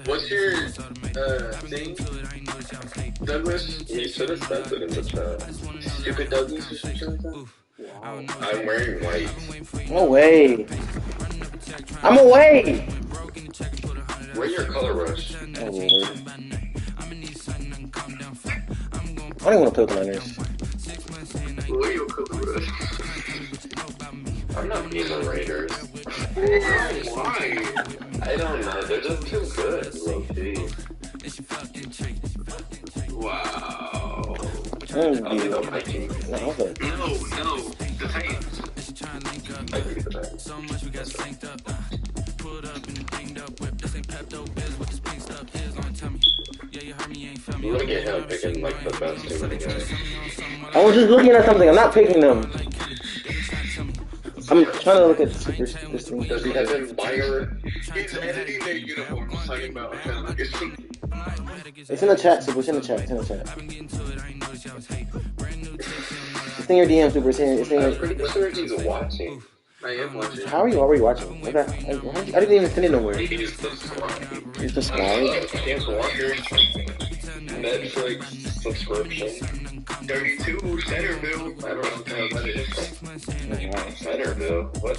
What's your thing? Douglas? You said it said it in the chat. Stupid Douglas or something like that? Wow. I'm wearing white. No way. I'm away. Where's your color rush? Oh, Lord. I don't want to play with the Niners. Where your color rush? I'm not being the Raiders. Why? I don't know. They're just too good, low-key. Wow. Oh, the Vikings. No, the Titans. I agree with that. Look at him picking like the best too many guys. I was just looking at something. I'm not picking them. I'm trying to look at this thing. Does he have him buyer? He's editing their uniforms, talking about it's in the chat, Super. It's in the chat. It's in the chat. It's in your DM, Super. It's in your... I'm pretty sure he's watching. I am watching. How are you already watching? Okay. I didn't even send it nowhere. He's subscribed. He's subscribed? Can't Walker. Netflix subscription. 32 Centerville. I don't know what that is. Centerville? What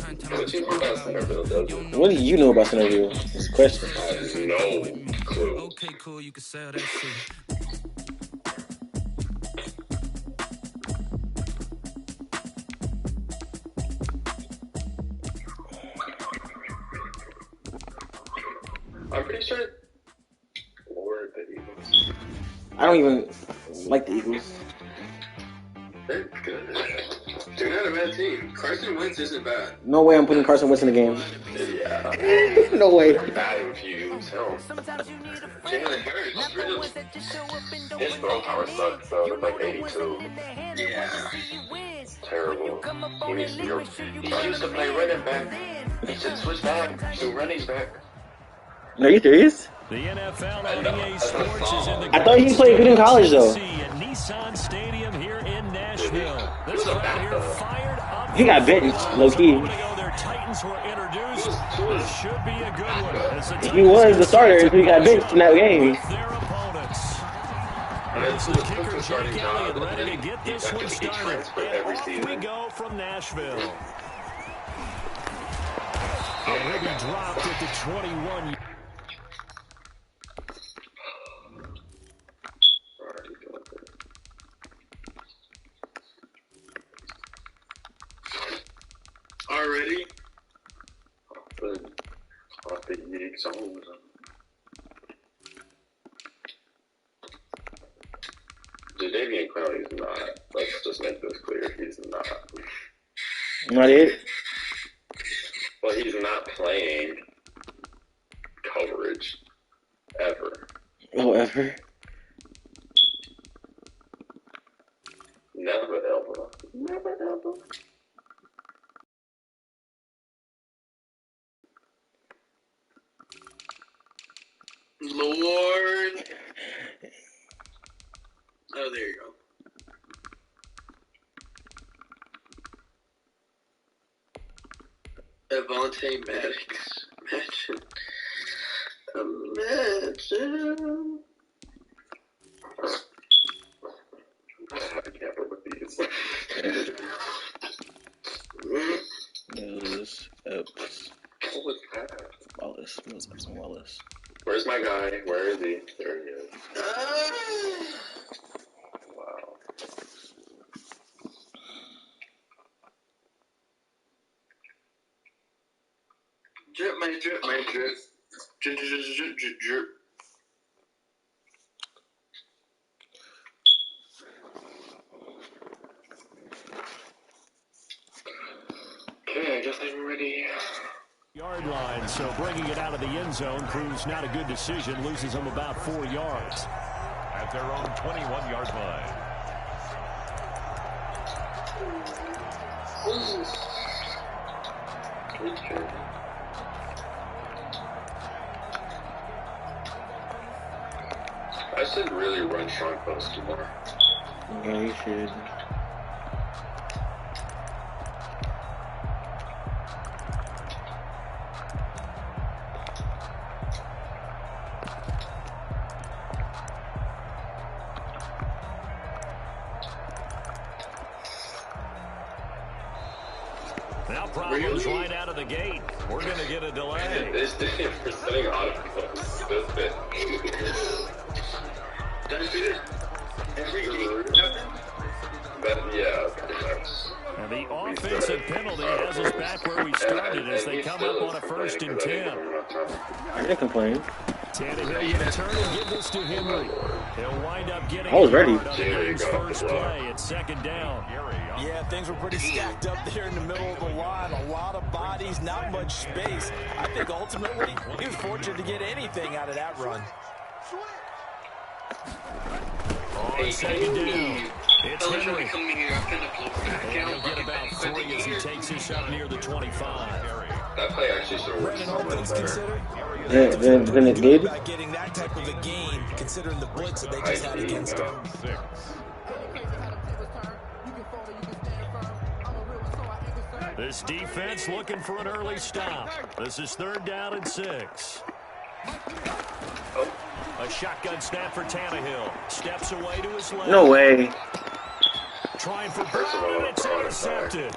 you know about Centerville, Douglas? What do you know about Centerville? This question. I have no clue. Okay, cool, you can sell that shit. I'm pretty sure Lord the Eagles. I don't even like the Eagles. They're good. They're not a bad team. Carson Wentz isn't bad. No way I'm putting Carson Wentz in the game. Yeah. No way. Bad if you use him. Jalen Hurts, really. His throw power sucks, so it's like 82. Yeah. It's terrible. He needs to be. He used to play running back. He should switch back to running back. Are you serious? The NFL ODA Sports is in the I thought he played good in college, though. at Nissan Stadium here in Nashville. This crowd here fired up. He got benched, low key. Their Titans were introduced. This should be a good one. He was the starter until he got benched in that game. Their opponents. It's the kicker Jake Elliott ready to get this one started. And off we go from Nashville. And he'll be dropped at the 21. Already? Off the unique songs. Jadeveon Clowney's not. Let's just make this clear. He's not. Not it? Well, he's not playing coverage. Ever. Oh, ever? Never ever. Never ever. Lord. Oh, there you go. Avante Maddox. Imagine. I can't remember these. Moses Epps. What was that? Wallace. Moses Epps and Wallace. Where's my guy? Where is he? There he is. Wow. Drip, my drip, my drip. Drip, drip, drip, drip, drip. Okay, I guess I'm ready. Yard line, so bringing it out of the end zone proves not a good decision. Loses them about 4 yards. At their own 21-yard line. I should really run strong post more. Yeah, you should. Now problems right out of the gate. We're going to get a delay. This thing for setting automaticals. This bit. Doesn't do this every game. Yeah, pretty much. And the offensive penalty has us back where we started as they come up on a 1st and 10. I can't complain. Tannehill going to turn and give this to Henry. He'll wind up getting I was ready. on the game's first play at 2nd down. Yeah, things were pretty stacked up there in the middle of the line. A lot of bodies, not much space. I think ultimately he was fortunate to get anything out of that run. On 2nd down, it's Henry. And he'll get about 3 as he takes this up near the 25. That play actually sort of Brendan, all things considered, Then it did. by getting that type of a gain, considering the blitz that they just had against him. This defense looking for an early stop. This is 3rd down and 6. A shotgun snap for Tannehill. Steps away to his left. No way. Trying for Brown, and it's intercepted.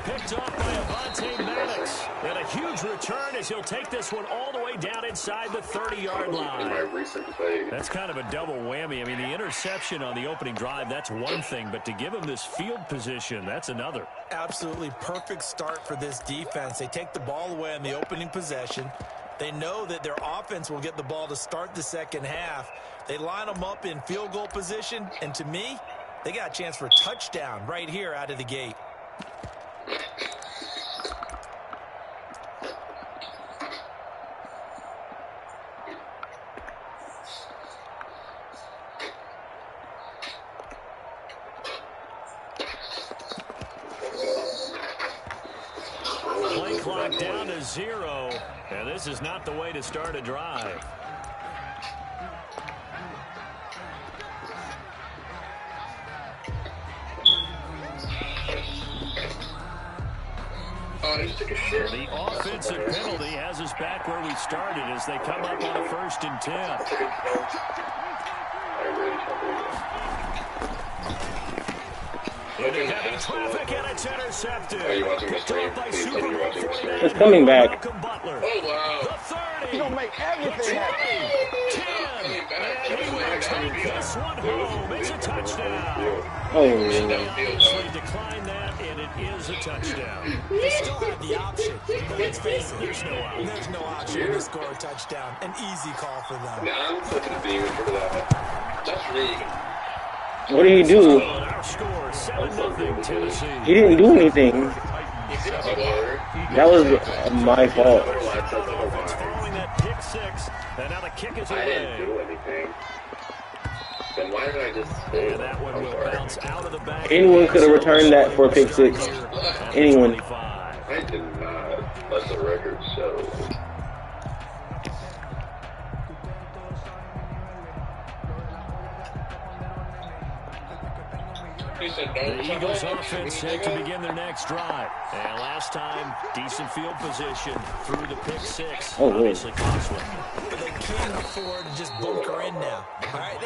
Picked off by Avonte Maddox. And a huge return as he'll take this one all the way down inside the 30-yard in my line. recent play. That's kind of a double whammy. I mean, the interception on the opening drive, that's one thing. But to give him this field position, that's another. Absolutely perfect start for this defense. They take the ball away on the opening possession. They know that their offense will get the ball to start the second half. They line them up in field goal position, and to me, they got a chance for a touchdown right here out of the gate. Play clock down to 0, and this is not the way to start a drive. The offensive penalty has us back where we started as they come up on a 1st and 10. Into heavy traffic, and it's intercepted. Are you watching the Picked stream? off by Please tell Super me you're Bowl watching the stream. 49 It's coming back. Malcolm Butler. Oh, wow. The 30. He's gonna make everything happen. 10. And he will take this one home. It's a touchdown. Oh. Obviously declined that, and it is a touchdown. They still have the option, but let's face it, there's no option. There's no option to score a touchdown. An easy call for them. Now I'm flipping the demon for that. That's rigged. What did he do? Our score, 7-0 Tennessee. He didn't do anything. That was my fault. Offense following that pick 6, and now the kick is I didn't away. do anything. Then why did I just... And that one will bounce out of the back. Anyone could have returned that for a pick 6. Anyone. I did not. Let the record show. The Eagles offense set to begin their next drive. And last time, decent field position through the pick 6. Oh, obviously costly. But they can't afford to just bunker in now. All right,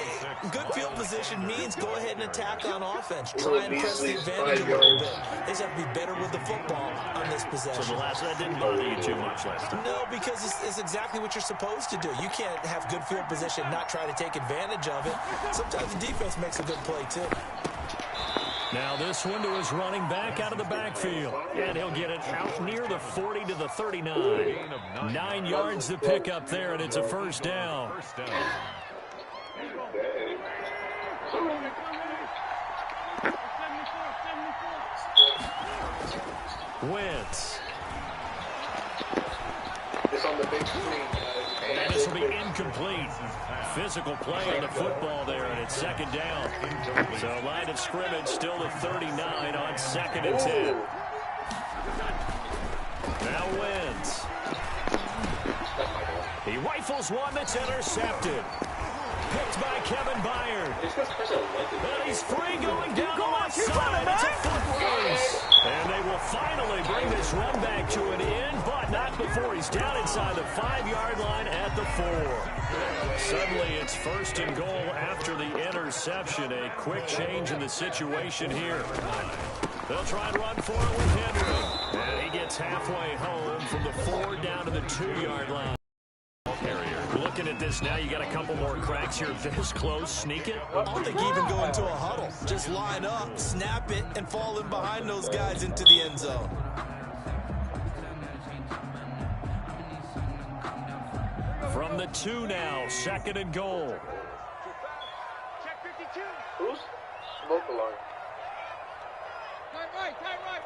good field position means go ahead and attack on offense. Try and press the advantage a little bit. They just have to be better with the football on this possession. So that didn't bother you too much last time? No, because it's exactly what you're supposed to do. You can't have good field position and not try to take advantage of it. Sometimes the defense makes a good play, too. Now this one to his running back out of the backfield. And he'll get it out near the 40 to the 39. 9 yards to pick up there, and it's a 1st down. Wentz. It's on the big screen, guys. And this will be incomplete. Physical play on the football there, and it's 2nd down. So line of scrimmage still to 39 on 2nd and 10. Now Wentz. He rifles one that's intercepted. Picked by Kevin Byard. And he's free going down the left side. It's a foot race. And they will finally bring this run back to an end, but not before he's down inside the 5-yard line at the 4. Suddenly it's 1st and goal after the interception. A quick change in the situation here. They'll try and run for it with Henry. And he gets halfway home from the 4 down to the 2-yard line. Looking at this now, you got a couple more cracks here. This close, sneak it. I don't think even go into a huddle. Just line up, snap it, and fall in behind those guys into the end zone. From the 2 now, 2nd and goal. Check 52. Who's smoke alarm? Tight right, tight right.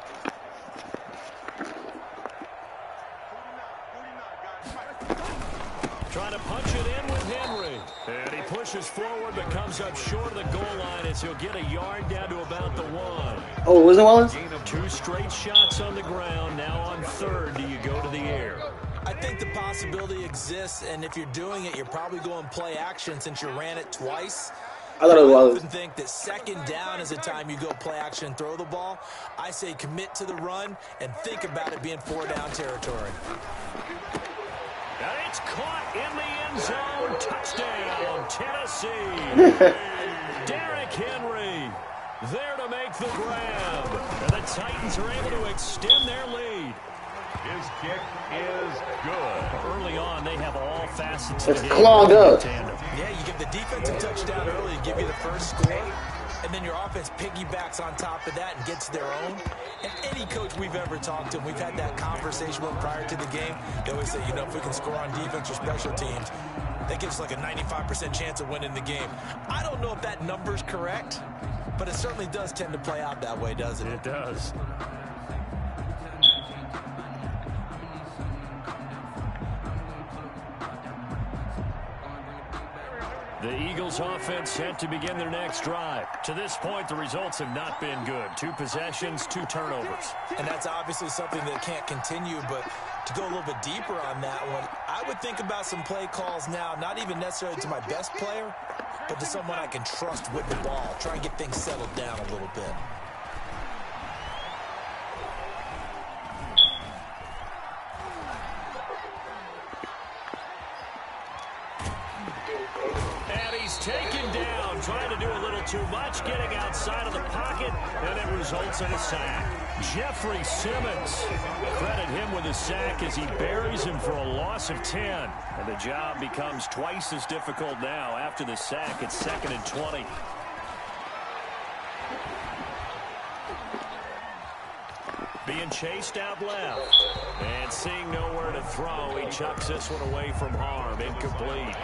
Trying to punch it in with Henry. And he pushes forward but comes up short of the goal line as he'll get a yard down to about the 1. Oh, was it Wallace? 2 straight shots on the ground. Now on 3rd, do you go to the air? I think the possibility exists, and if you're doing it, you're probably going play action since you ran it twice. I thought it was I Wallace. often think that 2nd down is the time you go play action and throw the ball. I say commit to the run and think about it being 4-down territory. And it's caught in the end zone. Touchdown, Tennessee. Derrick Henry there to make the grab. And the Titans are able to extend their lead. His kick is good. Early on, they have all facets of the game. It's clogged up. Yeah, you give the defensive touchdown early to give you the first score, and then your offense piggybacks on top of that and gets their own. And any coach we've ever talked to, we've had that conversation with prior to the game, they always say, you know, if we can score on defense or special teams, that gives us like a 95% chance of winning the game. I don't know if that number's correct, but it certainly does tend to play out that way, doesn't it? It does. The Eagles offense set to begin their next drive. To this point, the results have not been good. 2 possessions, 2 turnovers. And that's obviously something that can't continue, but to go a little bit deeper on that one, I would think about some play calls now, not even necessarily to my best player, but to someone I can trust with the ball. Try and get things settled down a little bit. Taken down, trying to do a little too much, getting outside of the pocket, and it results in a sack. Jeffrey Simmons, credit him with a sack as he buries him for a loss of 10. And the job becomes twice as difficult now after the sack. It's 2nd and 20. Being chased out left. And seeing nowhere to throw, he chucks this one away from harm. Incomplete.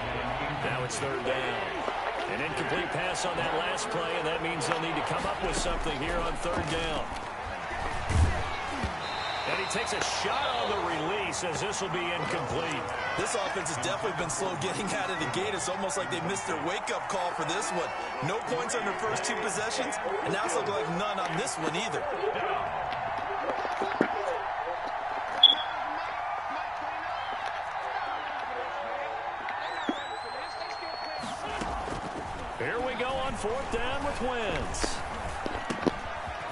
Now it's 3rd down. An incomplete pass on that last play, and that means they'll need to come up with something here on 3rd down. And he takes a shot on the release as this will be incomplete. This offense has definitely been slow getting out of the gate. It's almost like they missed their wake-up call for this one. No points on their first 2 possessions, and now it's looking like none on this one either. Here we go on 4th down with Wentz.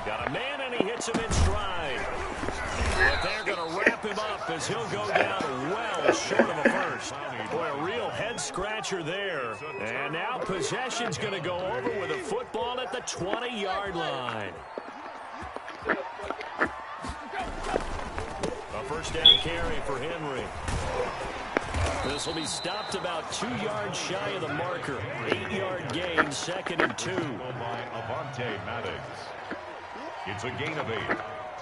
Got a man, and he hits him in stride. But they're going to wrap him up as he'll go down well short of a first. Boy, a real head-scratcher there. And now possession's going to go over with a football at the 20-yard line. A 1st down carry for Henry. This will be stopped about 2 yards shy of the marker. 8-yard gain, 2nd and 2. By Avonte Maddox. It's a gain of 8.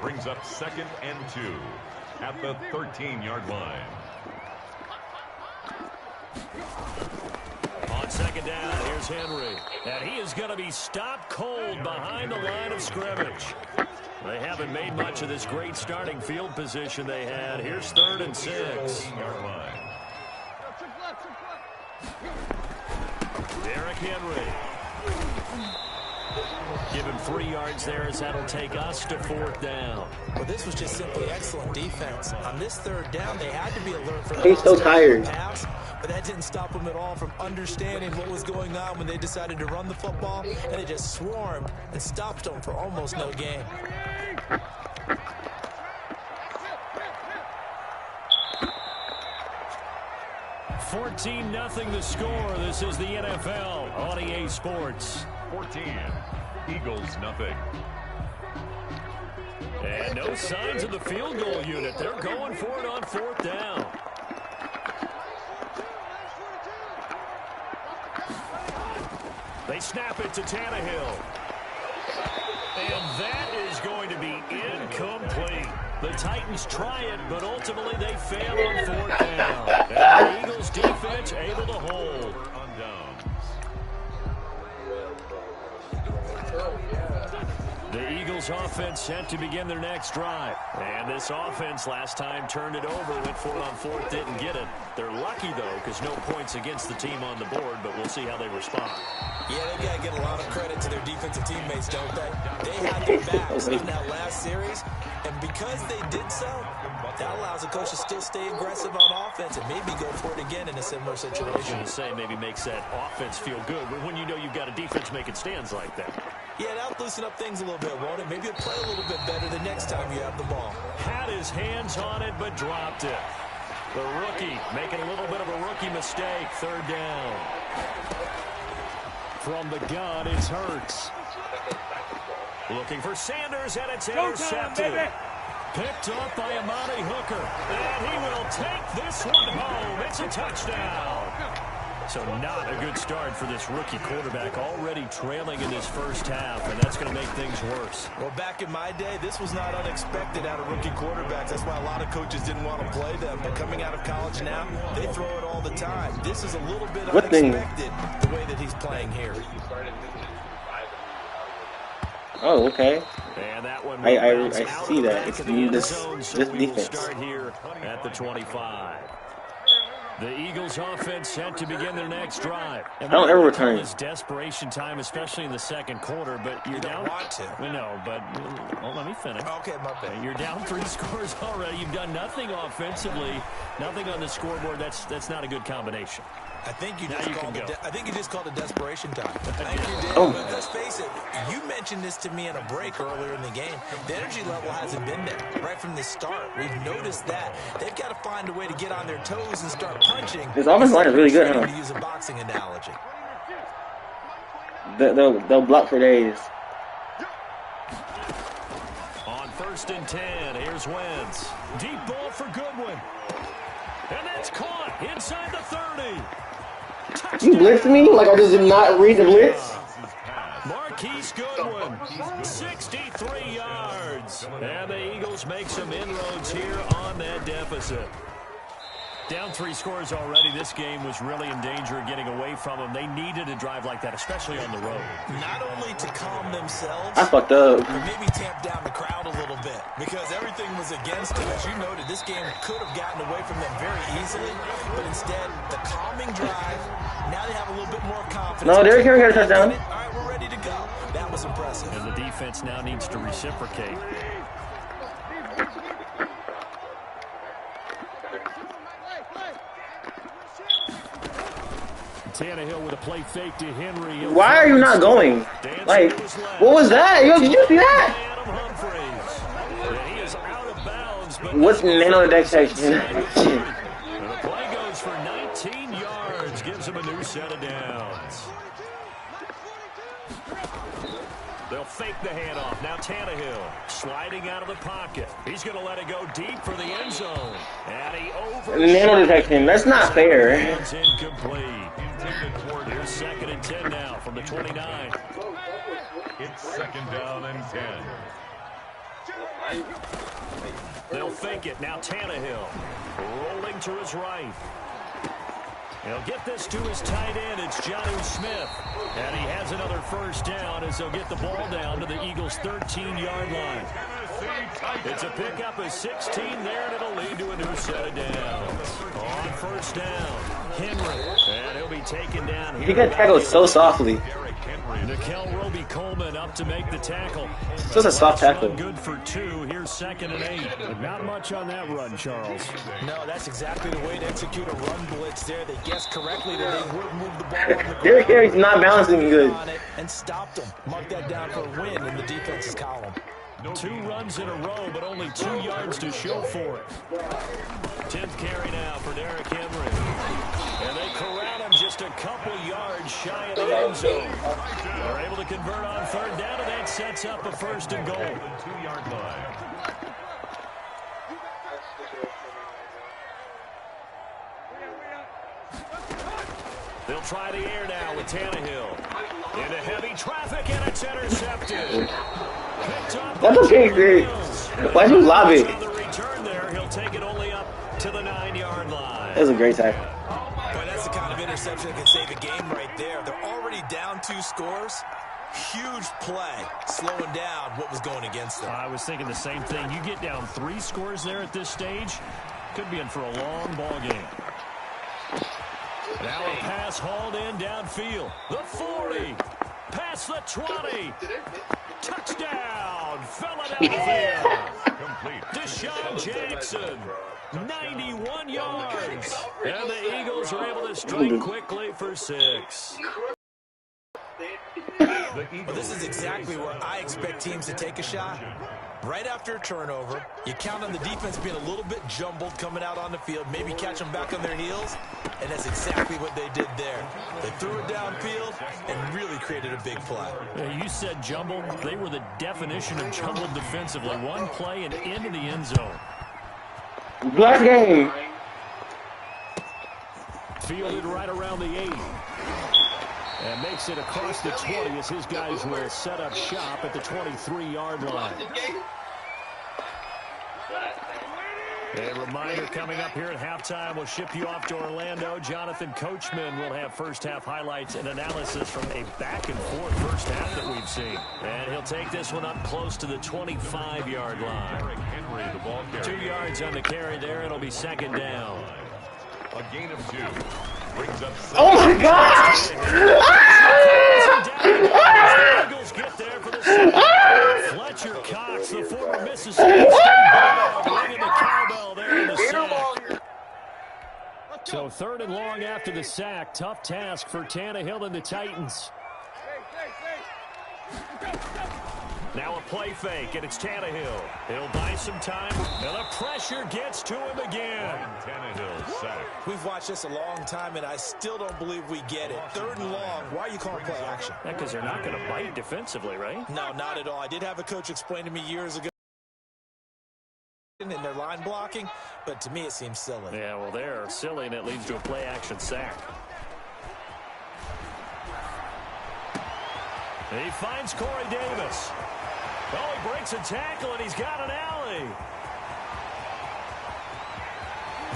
Brings up 2nd and 2 at the 13-yard line. On 2nd down, here's Henry. And he is going to be stopped cold behind the line of scrimmage. They haven't made much of this great starting field position they had. Here's 3rd and 6. 13-yard line. Derrick Henry. Give him 3 yards there as that'll take us to 4th down. Well, this was just simply excellent defense. On this 3rd down, they had to be alert for the He's so tired. pass, but that didn't stop them at all from understanding what was going on when they decided to run the football, and they just swarmed and stopped them for almost no gain. $14-0 the score. This is the NFL on EA Sports. 14. Eagles nothing. And no signs of the field goal unit. They're going for it on 4th down. They snap it to Tannehill. And that is going to be incomplete. The Titans try it, but ultimately they fail on 4th down. And the Eagles defense able to hold. On downs. The Eagles offense set to begin their next drive. And this offense last time turned it over, went for it on 4th, didn't get it. They're lucky, though, because no points against the team on the board, but we'll see how they respond. Yeah, they've got to get a lot of credit to their defensive teammates, don't they? They had their backs in that last series, and because they did so, that allows the coach to still stay aggressive on offense and maybe go for it again in a similar situation. I was going to say maybe makes that offense feel good when you know you've got a defense making stands like that. Yeah, that'll loosen up things a little bit, won't it? Maybe you'll play a little bit better the next time you have the ball. Had his hands on it, but dropped it. The rookie making a little bit of a rookie mistake. 3rd down. From the gun, it's Hurts. Looking for Sanders, and it's intercepted. Picked off by Amani Hooker. And he will take this one home. It's a touchdown. So not a good start for this rookie quarterback, already trailing in his first half, and that's going to make things worse. Well, back in my day, this was not unexpected out of rookie quarterbacks. That's why a lot of coaches didn't want to play them. But coming out of college now, they throw it all the time. This is a little bit unexpected, the way that he's playing here. Oh, okay. And that one I see that. It's this defense. Start here at the 25. The Eagles offense set to begin their next drive. I don't ever return. It's desperation time, especially in the second quarter, but you're down. Want to. We know, but let me finish. Okay, my bad. You're down 3 scores already. You've done nothing offensively, nothing on the scoreboard. That's not a good combination. I think you just called it desperation time. I think you did. Oh. But let's face it, you mentioned this to me in a break earlier in the game. The energy level hasn't been there right from the start. We've noticed that. They've got to find a way to get on their toes and start punching. His offensive line is really good, huh? To use a boxing analogy. They'll block for days. On 1st and 10, here's Wentz. Deep ball for Goodwin. And that's caught inside the 30. You blitzed me like I just did not read the blitz. Marquise Goodwin, 63 yards. And the Eagles make some inroads here on that deficit. Down 3 scores already. This game was really in danger of getting away from them. They needed a drive like that, especially on the road. Not only to calm themselves, I fucked up. but maybe tamp down the crowd a little bit because everything was against them. As you noted, this game could have gotten away from them very easily, but instead, the calming drive, now they have a little bit more confidence. No, Derrick Henry got a touchdown. All right, we're ready to go. That was impressive. And the defense now needs to reciprocate. Tannehill with a play fake to Henry. Why are you not going? Like, what was that? Yo, did you see that? He is out of bounds, but What's nano detection? the play goes for 19 yards, gives him a new set of downs. They'll fake the handoff. Now Tannehill sliding out of the pocket. He's going to let it go deep for the end zone. And he Nano detection. That's not fair. It's incomplete. Here's 2nd and 10 now from the 29. It's 2nd down and 10. They'll fake it. Now Tannehill rolling to his right. He'll get this to his tight end. It's Jonnu Smith. And he has another 1st down as they'll get the ball down to the Eagles' 13-yard line. It's a pickup of 16 there, and it'll lead to a new set of downs. On 1st down, Henry. And he'll be taken down here. He got tackled so softly. Nickel Roby-Coleman up to make the tackle. It's just a soft tackle. Good for 2. Here's 2nd and 8. But not much on that run, Charles. No, that's exactly the way to execute a run blitz there. They guessed correctly that they would move the ball on the ground. Derrick Henry's not balancing good. And stopped them. Mark that down for a win in the defense's column. 2 runs in a row, but only 2 yards to show for it. 10th carry now for Derrick Henry. And they corral him just just a couple yards shy of the end zone. They're able to convert on third down, and that sets up a first and goal. 2-yard line. They'll try the air now with Tannehill. Into heavy traffic, and it's intercepted. That's okay, great. Why'd you lob it? On the return there, he'll take it only up to the 9-yard line. That was a great tackle. But that's the kind of interception that can save a game right there. They're already down 2 scores. Huge play, slowing down what was going against them. I was thinking the same thing. You get down 3 scores there at this stage, could be in for a long ball game. Now a pass hauled in downfield. The 40. Past the 20. Touchdown, Philadelphia. Complete. Deshaun Jackson, 91 yards. And the Eagles are able to strike quickly for 6. Well, this is exactly where I expect teams to take a shot. Right after a turnover, you count on the defense being a little bit jumbled coming out on the field, maybe catch them back on their heels, and that's exactly what they did there. They threw it downfield and really created a big play. You said jumbled. They were the definition of jumbled defensively. One play and into the end zone. Black game. Fielded right around the 8. And makes it across the 20 as his guys will set up shop at the 23-yard line. A reminder coming up here at halftime. We'll ship you off to Orlando. Jonathan Coachman will have first-half highlights and analysis from a back-and-forth first half that we've seen. And he'll take this one up close to the 25-yard line. Henry, the ball carrier. 2 yards on the carry there. It'll be second down. A gain of 2. Brings up Oh my gosh! Eagles get there for the second. Fletcher Cox, the former Mississippi State Bulldog, ringing the cowbell there in the sack. So 3rd and long after the sack. Tough task for Tannehill and the Titans. Now a play fake, and it's Tannehill. He'll buy some time, and the pressure gets to him again. Tannehill sacked. We've watched this a long time, and I still don't believe we get it. 3rd and long, why are you calling play action? Because they're not going to bite defensively, right? No, not at all. I did have a coach explain to me years ago in their line blocking, but to me it seems silly. Yeah, well, they're silly, and it leads to a play action sack. He finds Corey Davis. Oh, he breaks a tackle, and he's got an alley.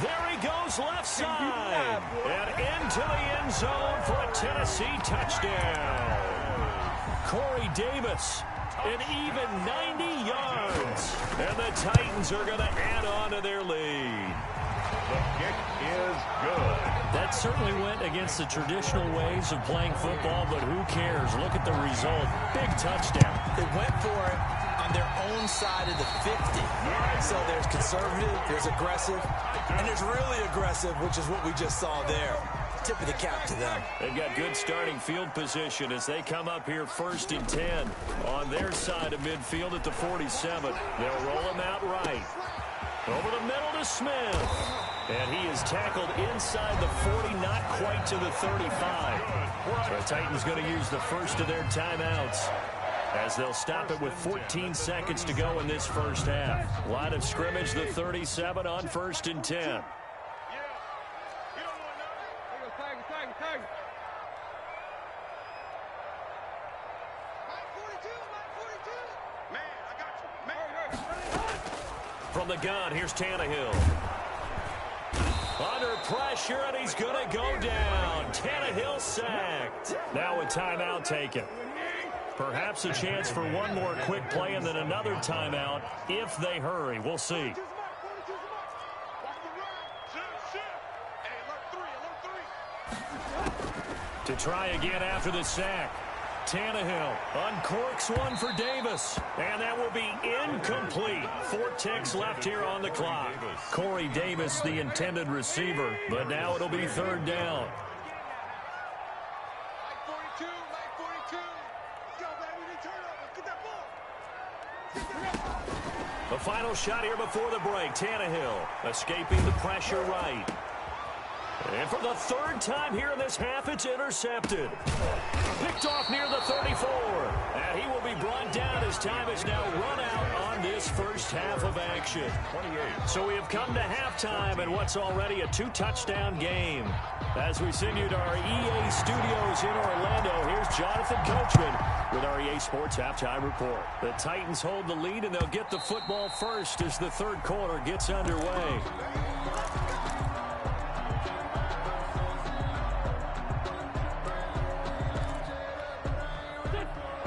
There he goes left side. And into the end zone for a Tennessee touchdown. Corey Davis, an even 90 yards. And the Titans are going to add on to their lead. The kick is good. That certainly went against the traditional ways of playing football, but who cares? Look at the result. Big touchdown. They went for it on their own side of the 50. So there's conservative, there's aggressive, and there's really aggressive, which is what we just saw there. Tip of the cap to them. They've got good starting field position as they come up here 1st and 10 on their side of midfield at the 47. They'll roll him out right. Over the middle to Smith. And he is tackled inside the 40, not quite to the 35. The Titans going to use the first of their timeouts as they'll stop it with 14 seconds to go in this first half. Line of scrimmage, the 37 on 1st and 10. From the gun, here's Tannehill. Under pressure, and he's going to go down. Tannehill sacked. Now a timeout taken. Perhaps a chance for one more quick play and then another timeout if they hurry. We'll see. To try again after the sack. Tannehill uncorks one for Davis, and that will be incomplete. 4 ticks left here on the clock. Corey Davis, the intended receiver, but now it'll be 3rd down. The final shot here before the break. Tannehill escaping the pressure right. And for the third time here in this half, it's intercepted. Picked off near the 34. And he will be brought down as time is now run out on this first half of action. 28. So we have come to halftime in what's already a 2-touchdown game. As we send you to our EA studios in Orlando, here's Jonathan Coachman with our EA Sports Halftime Report. The Titans hold the lead, and they'll get the football first as the third quarter gets underway.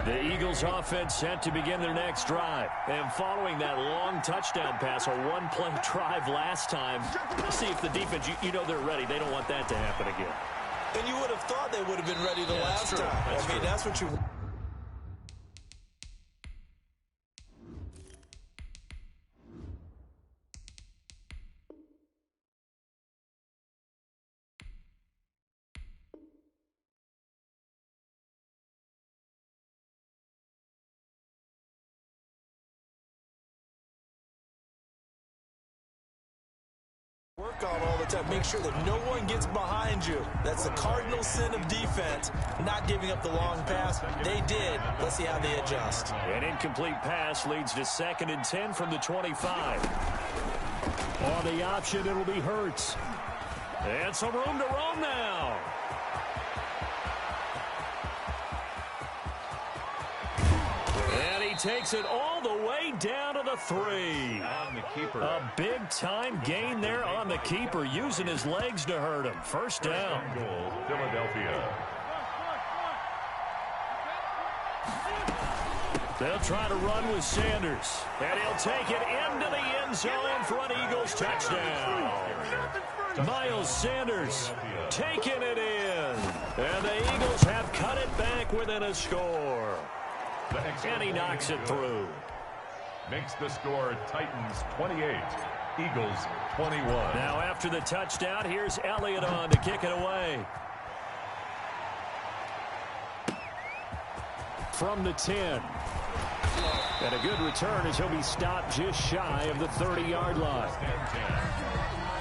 The Eagles offense set to begin their next drive. And following that long touchdown pass, a one-play drive last time, let's see if the defense, you know they're ready. They don't want that to happen again. And you would have thought they would have been ready the last time. That's what you... work on all the time. Make sure that no one gets behind you. That's the cardinal sin of defense, not giving up the long pass. They did. Let's see how they adjust. An incomplete pass leads to 2nd and 10 from the 25. On the option, it'll be Hurts. And some room to roam now. And he takes it all the way down to the 3. On the keeper. A big-time gain there on the keeper, using his legs to hurt him. First down. Goal, Philadelphia. They'll try to run with Sanders. And he'll take it into the end zone for an Eagles touchdown. Miles Sanders taking it in. And the Eagles have cut it back within a score. And he knocks it through. Makes the score Titans 28, Eagles 21. Now after the touchdown, here's Elliott on to kick it away. From the 10. And a good return as he'll be stopped just shy of the 30-yard line.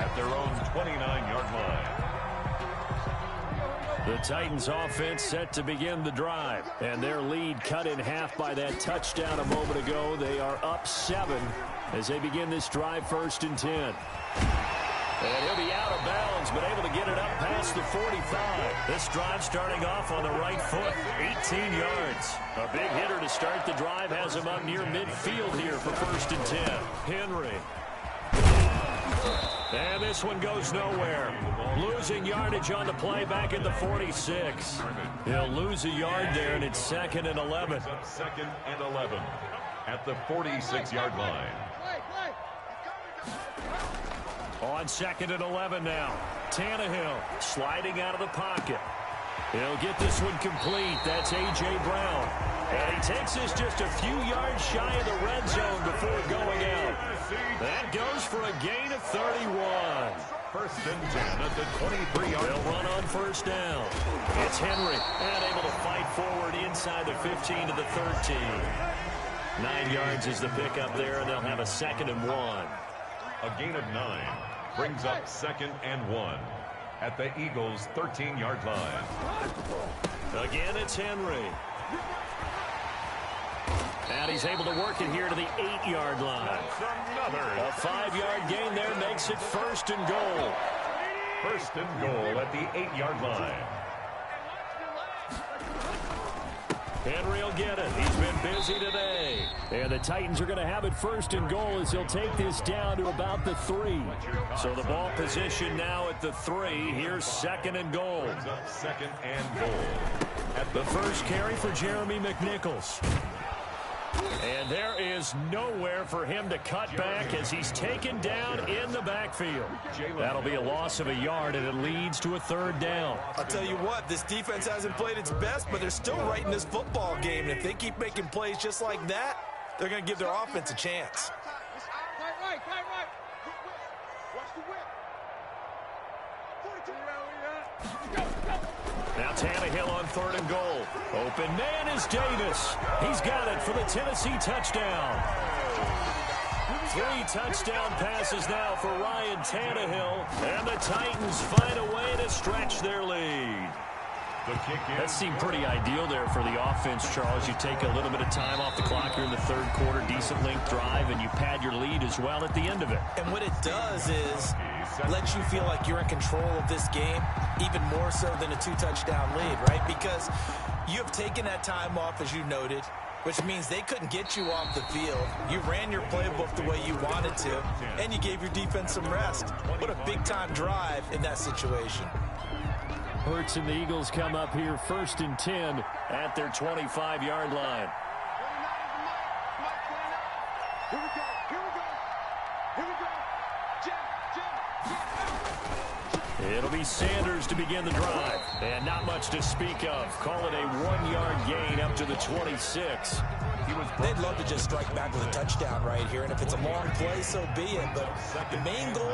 At their own 29-yard line. The Titans offense set to begin the drive. And their lead cut in half by that touchdown a moment ago. They are up 7 as they begin this drive 1st and 10. And he'll be out of bounds, but able to get it up past the 45. This drive starting off on the right foot, 18 yards. A big hitter to start the drive has him up near midfield here for 1st and 10. Henry. And this one goes nowhere. Losing yardage on the play back at the 46. He'll lose a yard there, and it's 2nd and 11. 2nd and 11 at the 46-yard line. On 2nd and 11 now. Tannehill sliding out of the pocket. He'll get this one complete. That's A.J. Brown. And he takes this just a few yards shy of the red zone before going out. That goes for a gain of 31. 1st and 10 at the 23-yard line. They'll run on 1st down. It's Henry. And able to fight forward inside the 15 to the 13. 9 yards is the pickup there, and they'll have a 2nd and 1. A gain of 9 brings up 2nd and 1 at the Eagles' 13-yard line. Again, it's Henry. And he's able to work it here to the 8-yard line. A 5-yard gain there makes it 1st and goal. 1st and goal at the 8-yard line. Henry will get it. He's been busy today. And the Titans are going to have it 1st and goal as he'll take this down to about the 3. So the ball position now at the 3. Here's 2nd and goal. 2nd and goal. At the first carry for Jeremy McNichols. And there is nowhere for him to cut back as he's taken down in the backfield. That'll be a loss of a yard, and it leads to a 3rd down. I'll tell you what, this defense hasn't played its best, but they're still right in this football game. And if they keep making plays just like that, they're going to give their offense a chance. Right. Watch the whip. 42. Now Tannehill on 3rd and goal. Open man is Davis. He's got it for the Tennessee touchdown. 3 touchdown passes now for Ryan Tannehill, and the Titans find a way to stretch their lead. That seemed pretty ideal there for the offense, Charles. You take a little bit of time off the clock here in the third quarter, decent length drive, and you pad your lead as well at the end of it. And what it does is lets you feel like you're in control of this game, even more so than a 2-touchdown lead, right? Because you have taken that time off, as you noted, which means they couldn't get you off the field. You ran your playbook the way you wanted to, and you gave your defense some rest. What a big-time drive in that situation. Hurts and the Eagles come up here 1st and 10 at their 25-yard line. Here we go. It'll be Sanders to begin the drive. And not much to speak of. Call it a 1-yard gain up to the 26. They'd love to just strike back with a touchdown right here. And if it's a long play, so be it. But the main goal,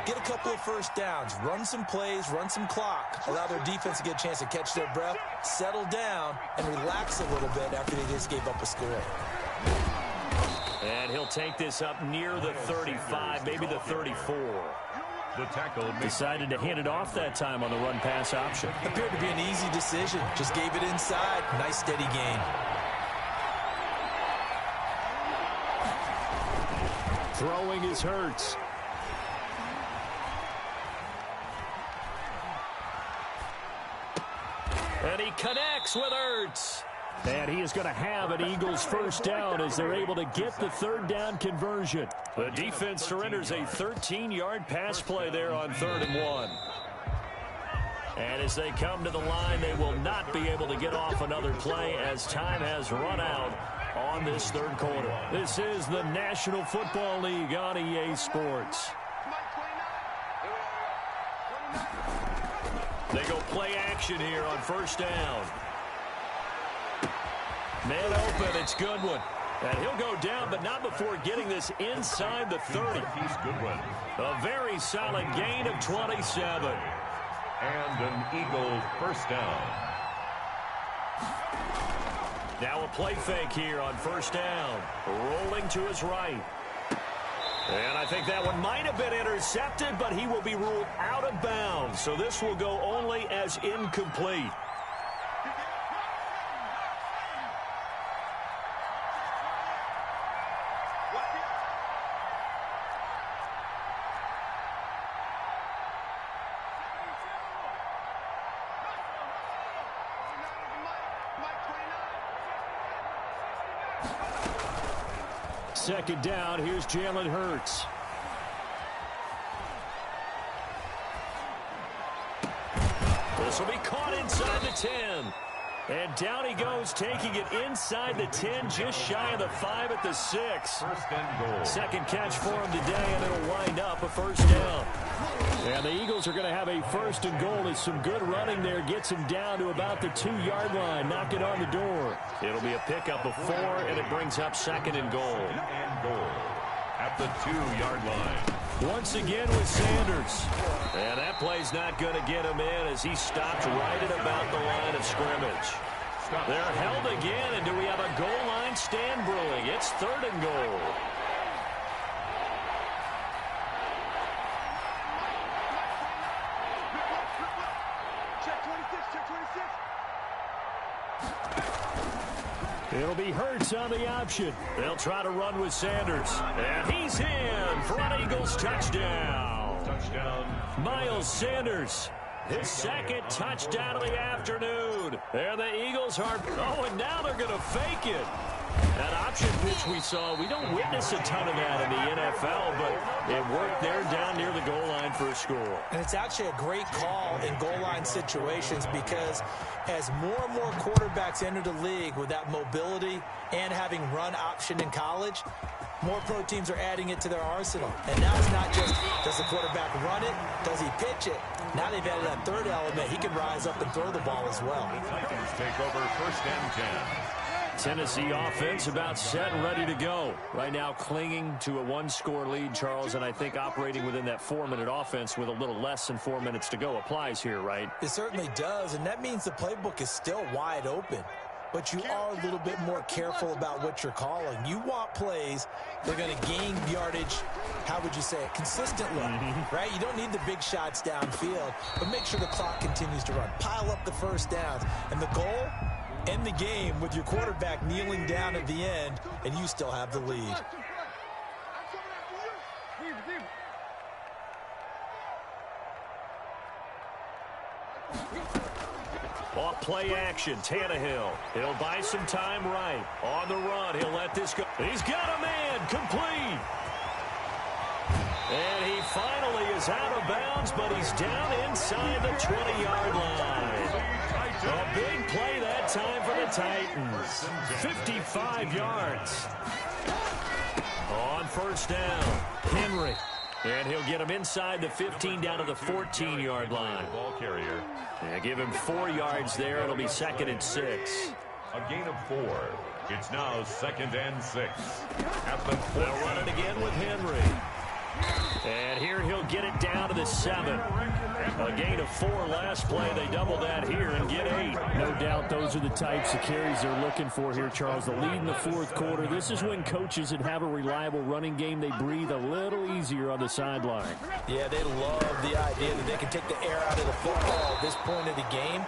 get a couple of first downs. Run some plays, run some clock. Allow their defense to get a chance to catch their breath, settle down, and relax a little bit after they just gave up a score. And he'll take this up near the 35, maybe the 34. The tackle decided to hand it off that time on the run-pass option. Appeared to be an easy decision. Just gave it inside. Nice, steady gain. Throwing is Hurts. And he connects with Hurts. And he is going to have an Eagles first down as they're able to get the third down conversion. The defense surrenders a 13-yard pass play there on 3rd and 1. And as they come to the line, they will not be able to get off another play as time has run out on this third quarter. This is the National Football League on EA Sports. They go play action here on 1st down. Man open, it's Goodwin. And he'll go down, but not before getting this inside the 30. He's Goodwin. A very solid gain of 27. And an Eagle first down. Now a play fake here on 1st down. Rolling to his right. And I think that one might have been intercepted, but he will be ruled out of bounds. So this will go only as incomplete. Second down, here's Jalen Hurts. This will be caught inside the 10. And down he goes, taking it inside the 10, just shy of the 5 at the 6. 1st and goal. Second catch for him today, and it'll wind up a first down. And the Eagles are going to have a 1st and goal. It's some good running there. Gets him down to about the 2-yard line. Knock it on the door. It'll be a pickup of 4, and it brings up 2nd and goal. And goal at the 2-yard line. Once again with Sanders. And that play's not going to get him in as he stopped right at about the line of scrimmage. They're held again, and do we have a goal line stand brewing? It's 3rd and goal. It'll be Hurts on the option. They'll try to run with Sanders. And he's in for an Eagles touchdown. Miles Sanders, his 2nd touchdown of the afternoon. There the Eagles are. Oh, and now they're going to fake it. That option pitch we saw, we don't witness a ton of that in the NFL, but it worked there down near the goal line for a score. And it's actually a great call in goal line situations because as more and more quarterbacks enter the league with that mobility and having run option in college, more pro teams are adding it to their arsenal. And now it's not just, does the quarterback run it? Does he pitch it? Now they've added that 3rd element. He can rise up and throw the ball as well. The Titans take over 1st and 10. Tennessee offense about set and ready to go. Right now clinging to a 1-score lead, Charles, and I think operating within that 4-minute offense with a little less than 4 minutes to go applies here, right? It certainly does, and that means the playbook is still wide open. but you are a little bit more careful about what you're calling. You want plays that are going to gain yardage, how would you say it, consistently, right? You don't need the big shots downfield, but make sure the clock continues to run. Pile up the first downs. And the goal, end the game with your quarterback kneeling down at the end, and you still have the lead. Off play action, Tannehill. He'll buy some time right. On the run, he'll let this go. He's got a man, complete. And he finally is out of bounds, but he's down inside the 20-yard line. A big play that time for the Titans. 55 yards. On first down, Henry. And he'll get him inside the 15 down to the 14-yard line. Ball carrier. Yeah, give him 4 yards there. It'll be 2nd and 6. A gain of 4. It's now 2nd and 6. At the They'll run it again with Henry. And here he'll get it down to the 7. A gain of 4 last play. They double that here and get 8. No doubt those are the types of carries they're looking for here, Charles. The lead in the 4th quarter. This is when coaches that have a reliable running game, they breathe a little easier on the sideline. Yeah, they love the idea that they can take the air out of the football at this point of the game.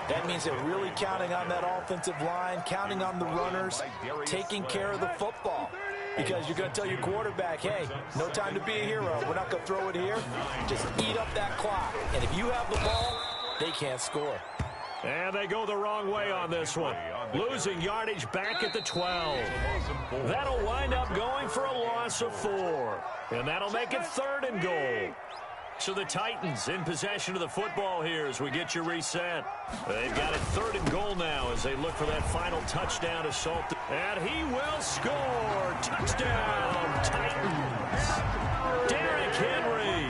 That means they're really counting on that offensive line, counting on the runners, taking care of the football. Because you're going to tell your quarterback, hey, no time to be a hero. We're not going to throw it here. Just eat up that clock. And if you have the ball, they can't score. And they go the wrong way on this one. Losing yardage back at the 12. That'll wind up going for a loss of 4. And that'll make it 3rd and goal. So the Titans in possession of the football here as we get you reset. They've got it 3rd and goal now as they look for that final touchdown assault. And he will score. Touchdown, Titans. Derrick Henry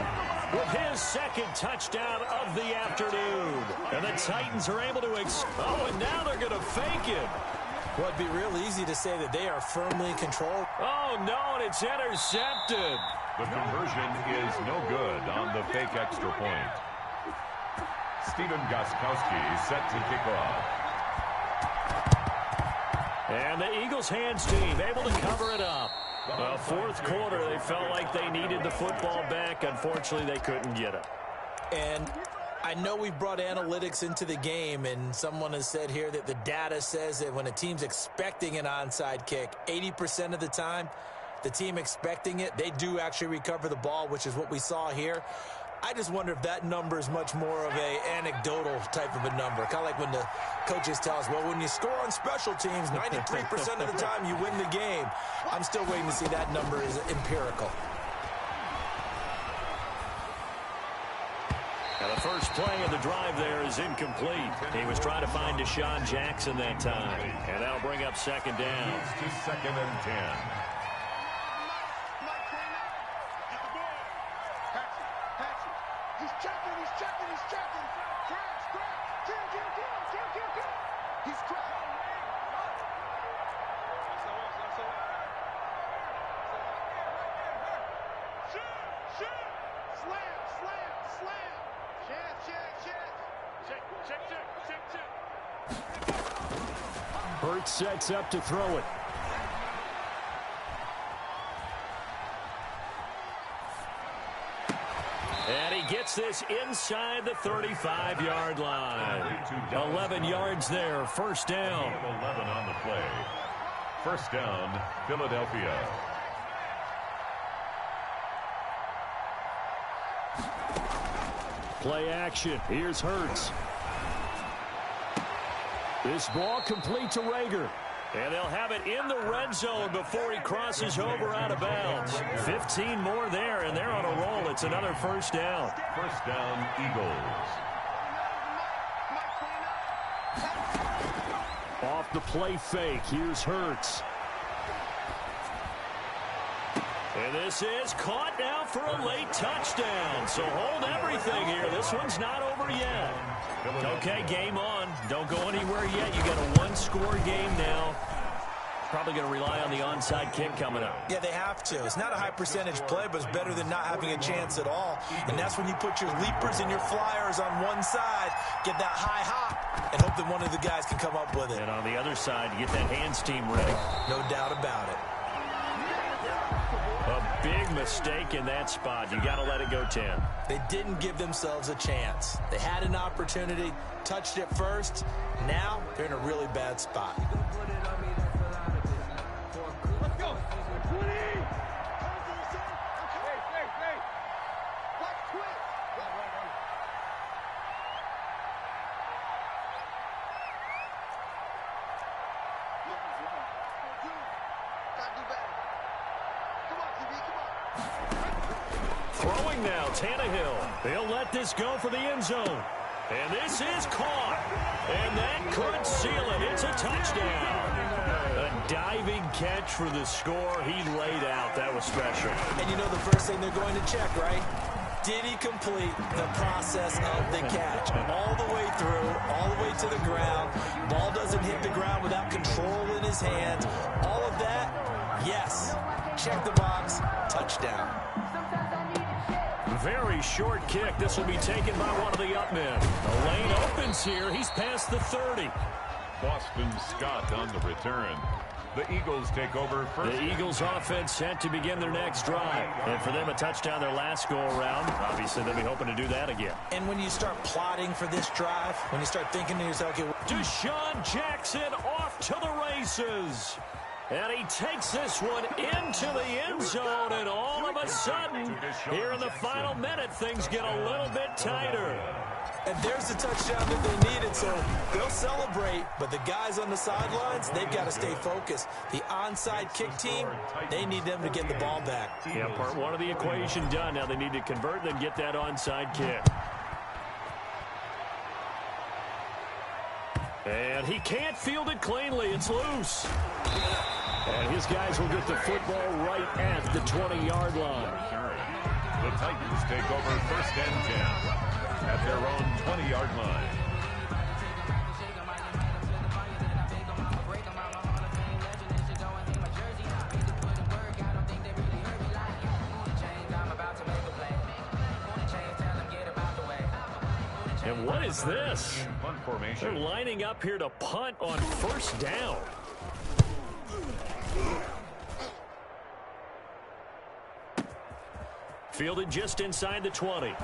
with his 2nd touchdown of the afternoon. And the Titans are able to and now they're going to fake it. Well, it'd be real easy to say that they are firmly in control. Oh, no, and it's intercepted. The conversion is no good on the fake extra point. Stephen Gostkowski set to kick off. And the Eagles hands team able to cover it up. 4th quarter, they felt like they needed the football back. Unfortunately, they couldn't get it. And I know we've brought analytics into the game, and someone has said here that the data says that when a team's expecting an onside kick, 80% of the time, the team expecting it, they do actually recover the ball, which is what we saw here. I just wonder if that number is much more of a anecdotal type of a number. Kind of like when the coaches tell us, well, when you score on special teams, 93% of the time you win the game. I'm still waiting to see that number is empirical. Now the first play of the drive there is incomplete. He was trying to find Deshaun Jackson that time. And that'll bring up 2nd down. It's to 2nd and 10. Hurts sets up to throw it. And he gets this inside the 35-yard line. 11 yards there, 1st down. 11 on the play. 1st down, Philadelphia. Play action. Here's Hurts. This ball complete to Rager. And they'll have it in the red zone before he crosses over out of bounds. 15 more there, and they're on a roll. It's another 1st down. 1st down, Eagles. Off the play fake. Here's Hurts. And this is caught now for a late touchdown. So hold everything here. This one's not over yet. Okay, game on. Don't go anywhere yet. You got a 1-score game now. Probably going to rely on the onside kick coming up. Yeah, they have to. It's not a high percentage play, but it's better than not having a chance at all. And that's when you put your leapers and your flyers on one side, get that high hop, and hope that one of the guys can come up with it. And on the other side, you get that hands team ready. No doubt about it. A big mistake in that spot. You got to let it go 10. They didn't give themselves a chance. They had an opportunity, touched it first. Now they're in a really bad spot. Let's go. 20. Hey. Watch quick. Right. Gotta do better. Come on, QB, come on. Throwing now, Tannehill. They'll let this go for the end zone. And this is caught. And that could seal it. It's a touchdown. A diving catch for the score. He laid out. That was special. And you know the first thing they're going to check, right? Did he complete the process of the catch? All the way through, all the way to the ground. Ball doesn't hit the ground without control in his hands. All of that, yes. Check the box. Touchdown. Very short kick. This will be taken by one of the up men. The lane opens here. He's past the 30. Boston Scott on the return. The Eagles take over first. The Eagles offense set to begin their next drive. And for them, a touchdown their last go-around. Obviously, they'll be hoping to do that again. And when you start plotting for this drive, when you start thinking to yourself, okay, Deshaun Jackson off to the races. And he takes this one into the end zone, and all of a sudden, here in the final minute, things get a little bit tighter. and there's the touchdown that they needed, so they'll celebrate, but the guys on the sidelines, they've got to stay focused. The onside kick team, they need them to get the ball back. Yeah, part one of the equation done. Now they need to convert and then get that onside kick. And he can't field it cleanly. It's loose. And his guys will get the football right at the 20-yard line. The Titans take over first and 10 at their own 20-yard line. And what is this? Punt formation. They're lining up here to punt on first down. Fielded just inside the 20.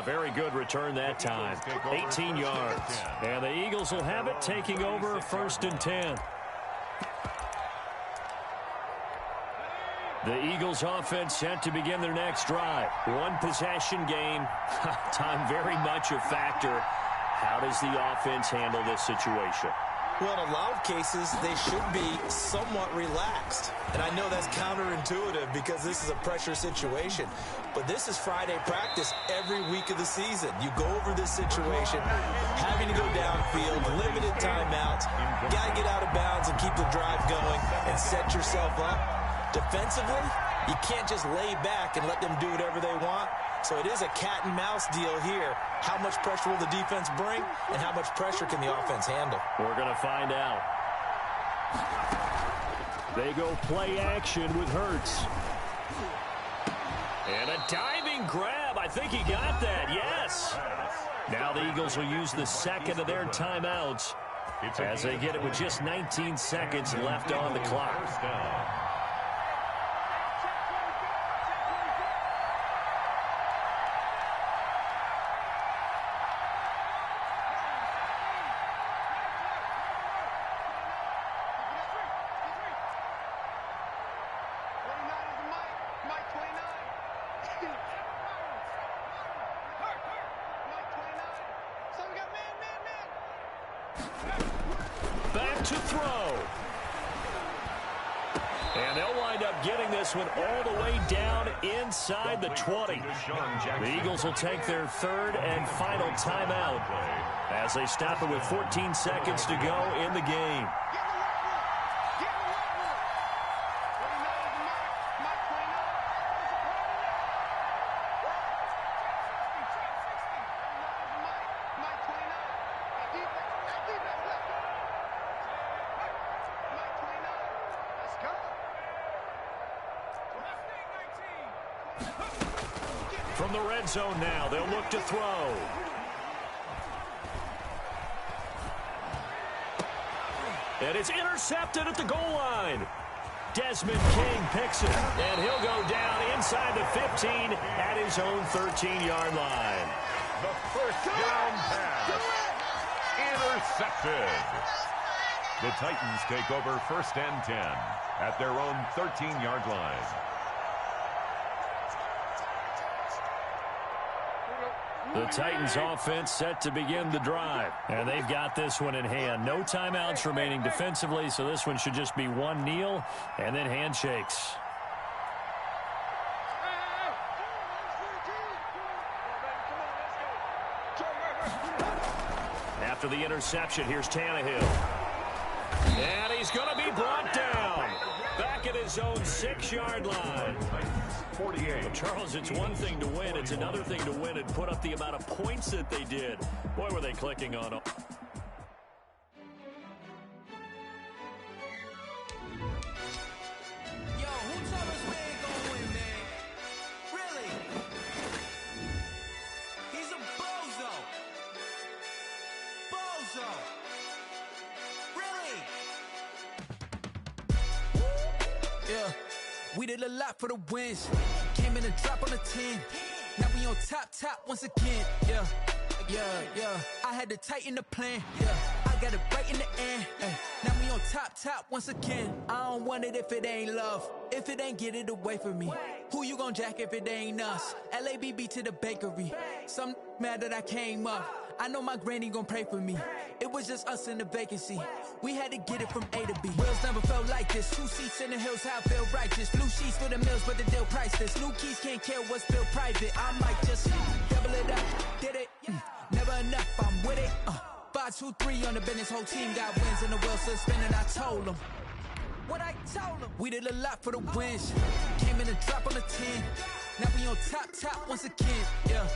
Very good return that time. 18 yards. And the Eagles will have it, taking over first and 10. The Eagles offense set to begin their next drive. One possession game. Time very much a factor. How does the offense handle this situation? Well, in a lot of cases, they should be somewhat relaxed. And I know that's counterintuitive because this is a pressure situation. But this is Friday practice every week of the season. You go over this situation, having to go downfield, limited timeouts. Got to get out of bounds and keep the drive going and set yourself up. Defensively, you can't just lay back and let them do whatever they want. So it is a cat and mouse deal here. How much pressure will the defense bring, and how much pressure can the offense handle? We're going to find out. They go play action with Hurts. And a diving grab. I think he got that. Yes. Now the Eagles will use the second of their timeouts as they get it with just 19 seconds left on the clock. Back to throw. And they'll wind up getting this one all the way down inside the 20. The Eagles will take their third and final timeout as they stop it with 14 seconds to go in the game. From the red zone now, they'll look to throw. And it's intercepted at the goal line. Desmond King picks it, and he'll go down inside the 15 at his own 13-yard line. The first down pass. Intercepted. The Titans take over 1st and 10 at their own 13-yard line. The Titans offense set to begin the drive, and they've got this one in hand. No timeouts remaining defensively, so this one should just be one kneel and then handshakes. After the interception, here's Tannehill. And he's going to be brought down back at his own 6-yard line. 48. Well, Charles, it's one thing to win. It's another thing to win and put up the amount of points that they did. Boy, were they clicking on them. Yo, who told us we ain't gonna win, man? Really? He's a bozo. Bozo. Really? Yeah. We did a lot for the wins. Came in and drop on the 10. Now we on top once again. Yeah. I had to tighten the plan. Yeah. I got it right in the end. Now we on top once again. I don't want it if it ain't love. If it ain't, get it away from me. Who you gon' jack if it ain't us? LABB to the bakery. Some mad that I came up. I know my granny gon' pray for me. It was just us in the vacancy. We had to get it from A to B. Wheels never felt like this. 2 seats in the hills, how I feel righteous. Blue sheets for the mills, but the deal priceless. New keys can't care what's built private. I might just double it up. Did it? Never enough, I'm with it. 5, 2, 3 on the business. Whole team got wins and the wheels still spinning. I told them what I told them. We did a lot for the wins. Came in and drop on the 10. Now we on top once again. Yeah.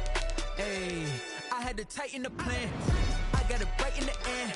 Hey, I had to tighten the plan. I got it right in the end.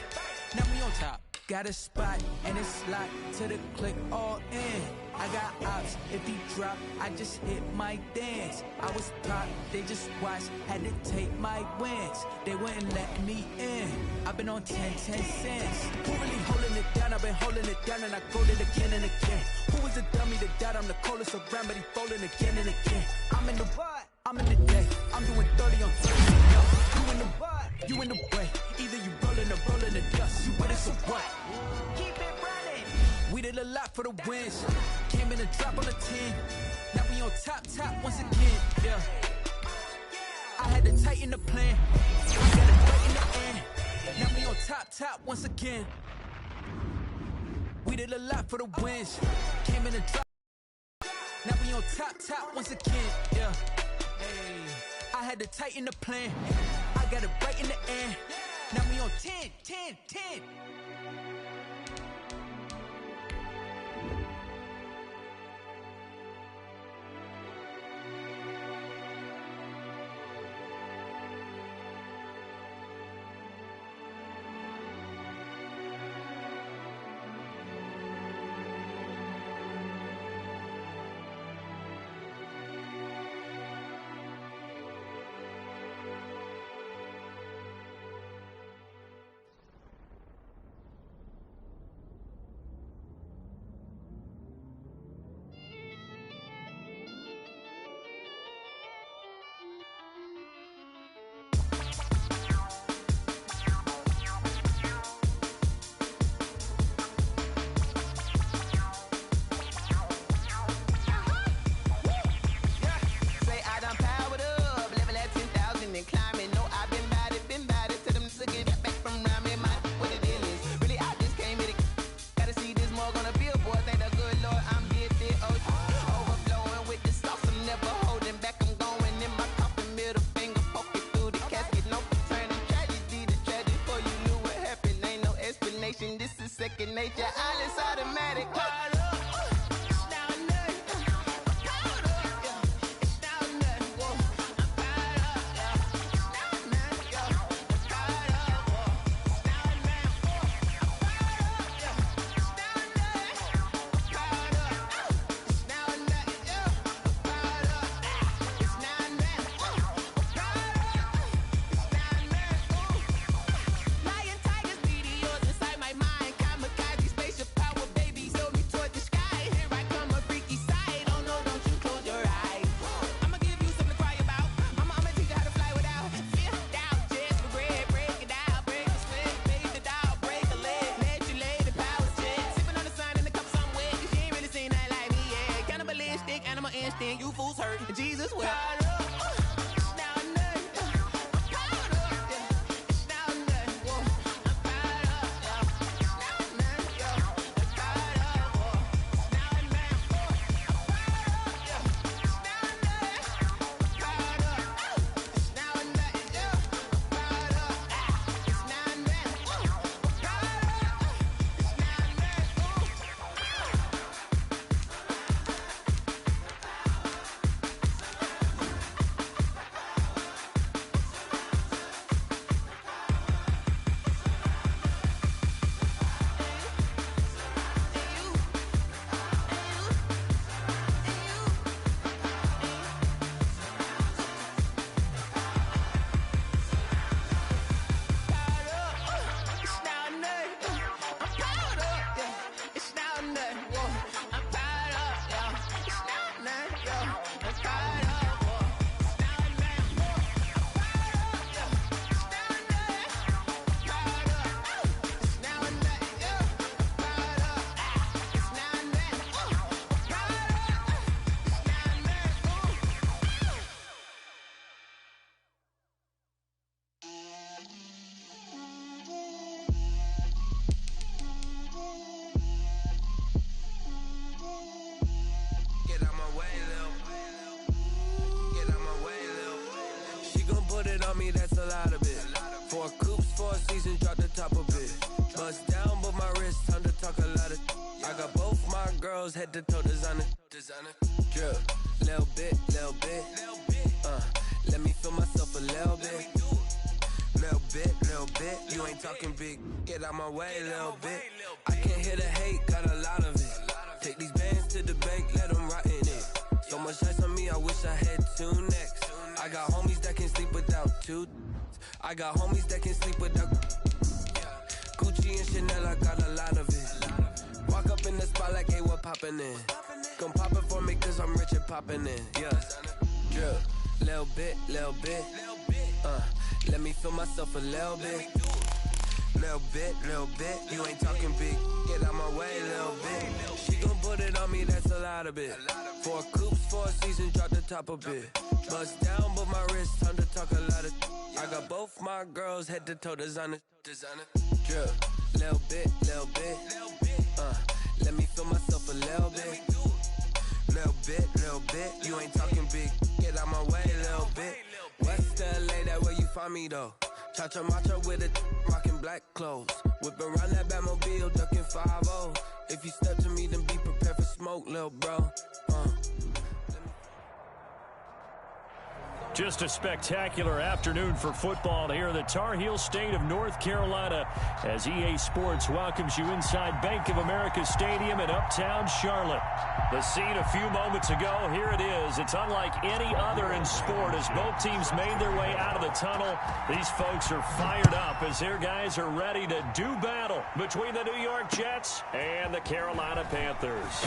Now we on top. Got a spot and it's locked to the click all in. I got ops, if he drop, I just hit my dance. I was top, they just watched, had to take my wins. They wouldn't let me in. I've been on 10 cents. Who really holding it down? I've been holding it down and I go it again and again. Who was the dummy that died? I'm the coldest around, but he folding again and again. I'm in the what? I'm in the day. I'm doing 30 on 30. You in the what? You in the way. Either you rolling or rolling the dust. You with us or what? Keep it running. We did a lot for the wins. Came in and drop on the 10. Now we on top once again. Yeah. I had to tighten the plan. I got it right in the end. Now we on top once again. We did a lot for the wins. Came in and drop. Now we on top once again. Yeah. Hey, I had to tighten the plan. I got it right in the end. Now we on 10. nature, all is automatic. on me, that's a lot of it. 4 coops, 4 seasons, drop the top a bit. Bust down, but my wrist, time to talk a lot of. I got both my girls head to toe designer. Drip, little bit. Let me feel myself a little bit. Little bit. You ain't talking big. Get out my way, little bit. I can't hear the hate, got a lot of it. Take these bands to the bank, let them rot in it. So much ice on me, I wish I had 2 necks. I got homies that can sleep without 2. I got homies that can sleep without Gucci and Chanel, I got a lot of it. Walk up in the spot like, hey, what poppin' in? Gon' pop it for me cause I'm rich and poppin' in. Yeah, drip, little bit. Let me feel myself a little bit. Little bit. You ain't talking big. Get out my way, little bit. She gon' put it on me, that's a lot of it. 4 coops, 4 seasons, drop the top a bit. Bust down, but my wrist, time to talk a lot of. I got both my girls head to toe designer. Drip, little bit. Let me feel myself a little bit. Little bit. You ain't talking big. Get out my way, little bit. West LA, that where you find me though. Cha-cha matcha with a rockin' black clothes. Whip around that Batmobile, ducking 5-0. If you step to me, then be prepared for smoke, lil' bro. Just a spectacular afternoon for football here in the Tar Heel state of North Carolina as EA Sports welcomes you inside Bank of America Stadium in Uptown Charlotte. The scene a few moments ago, here it is. It's unlike any other in sport as both teams made their way out of the tunnel. These folks are fired up as their guys are ready to do battle between the New York Jets and the Carolina Panthers.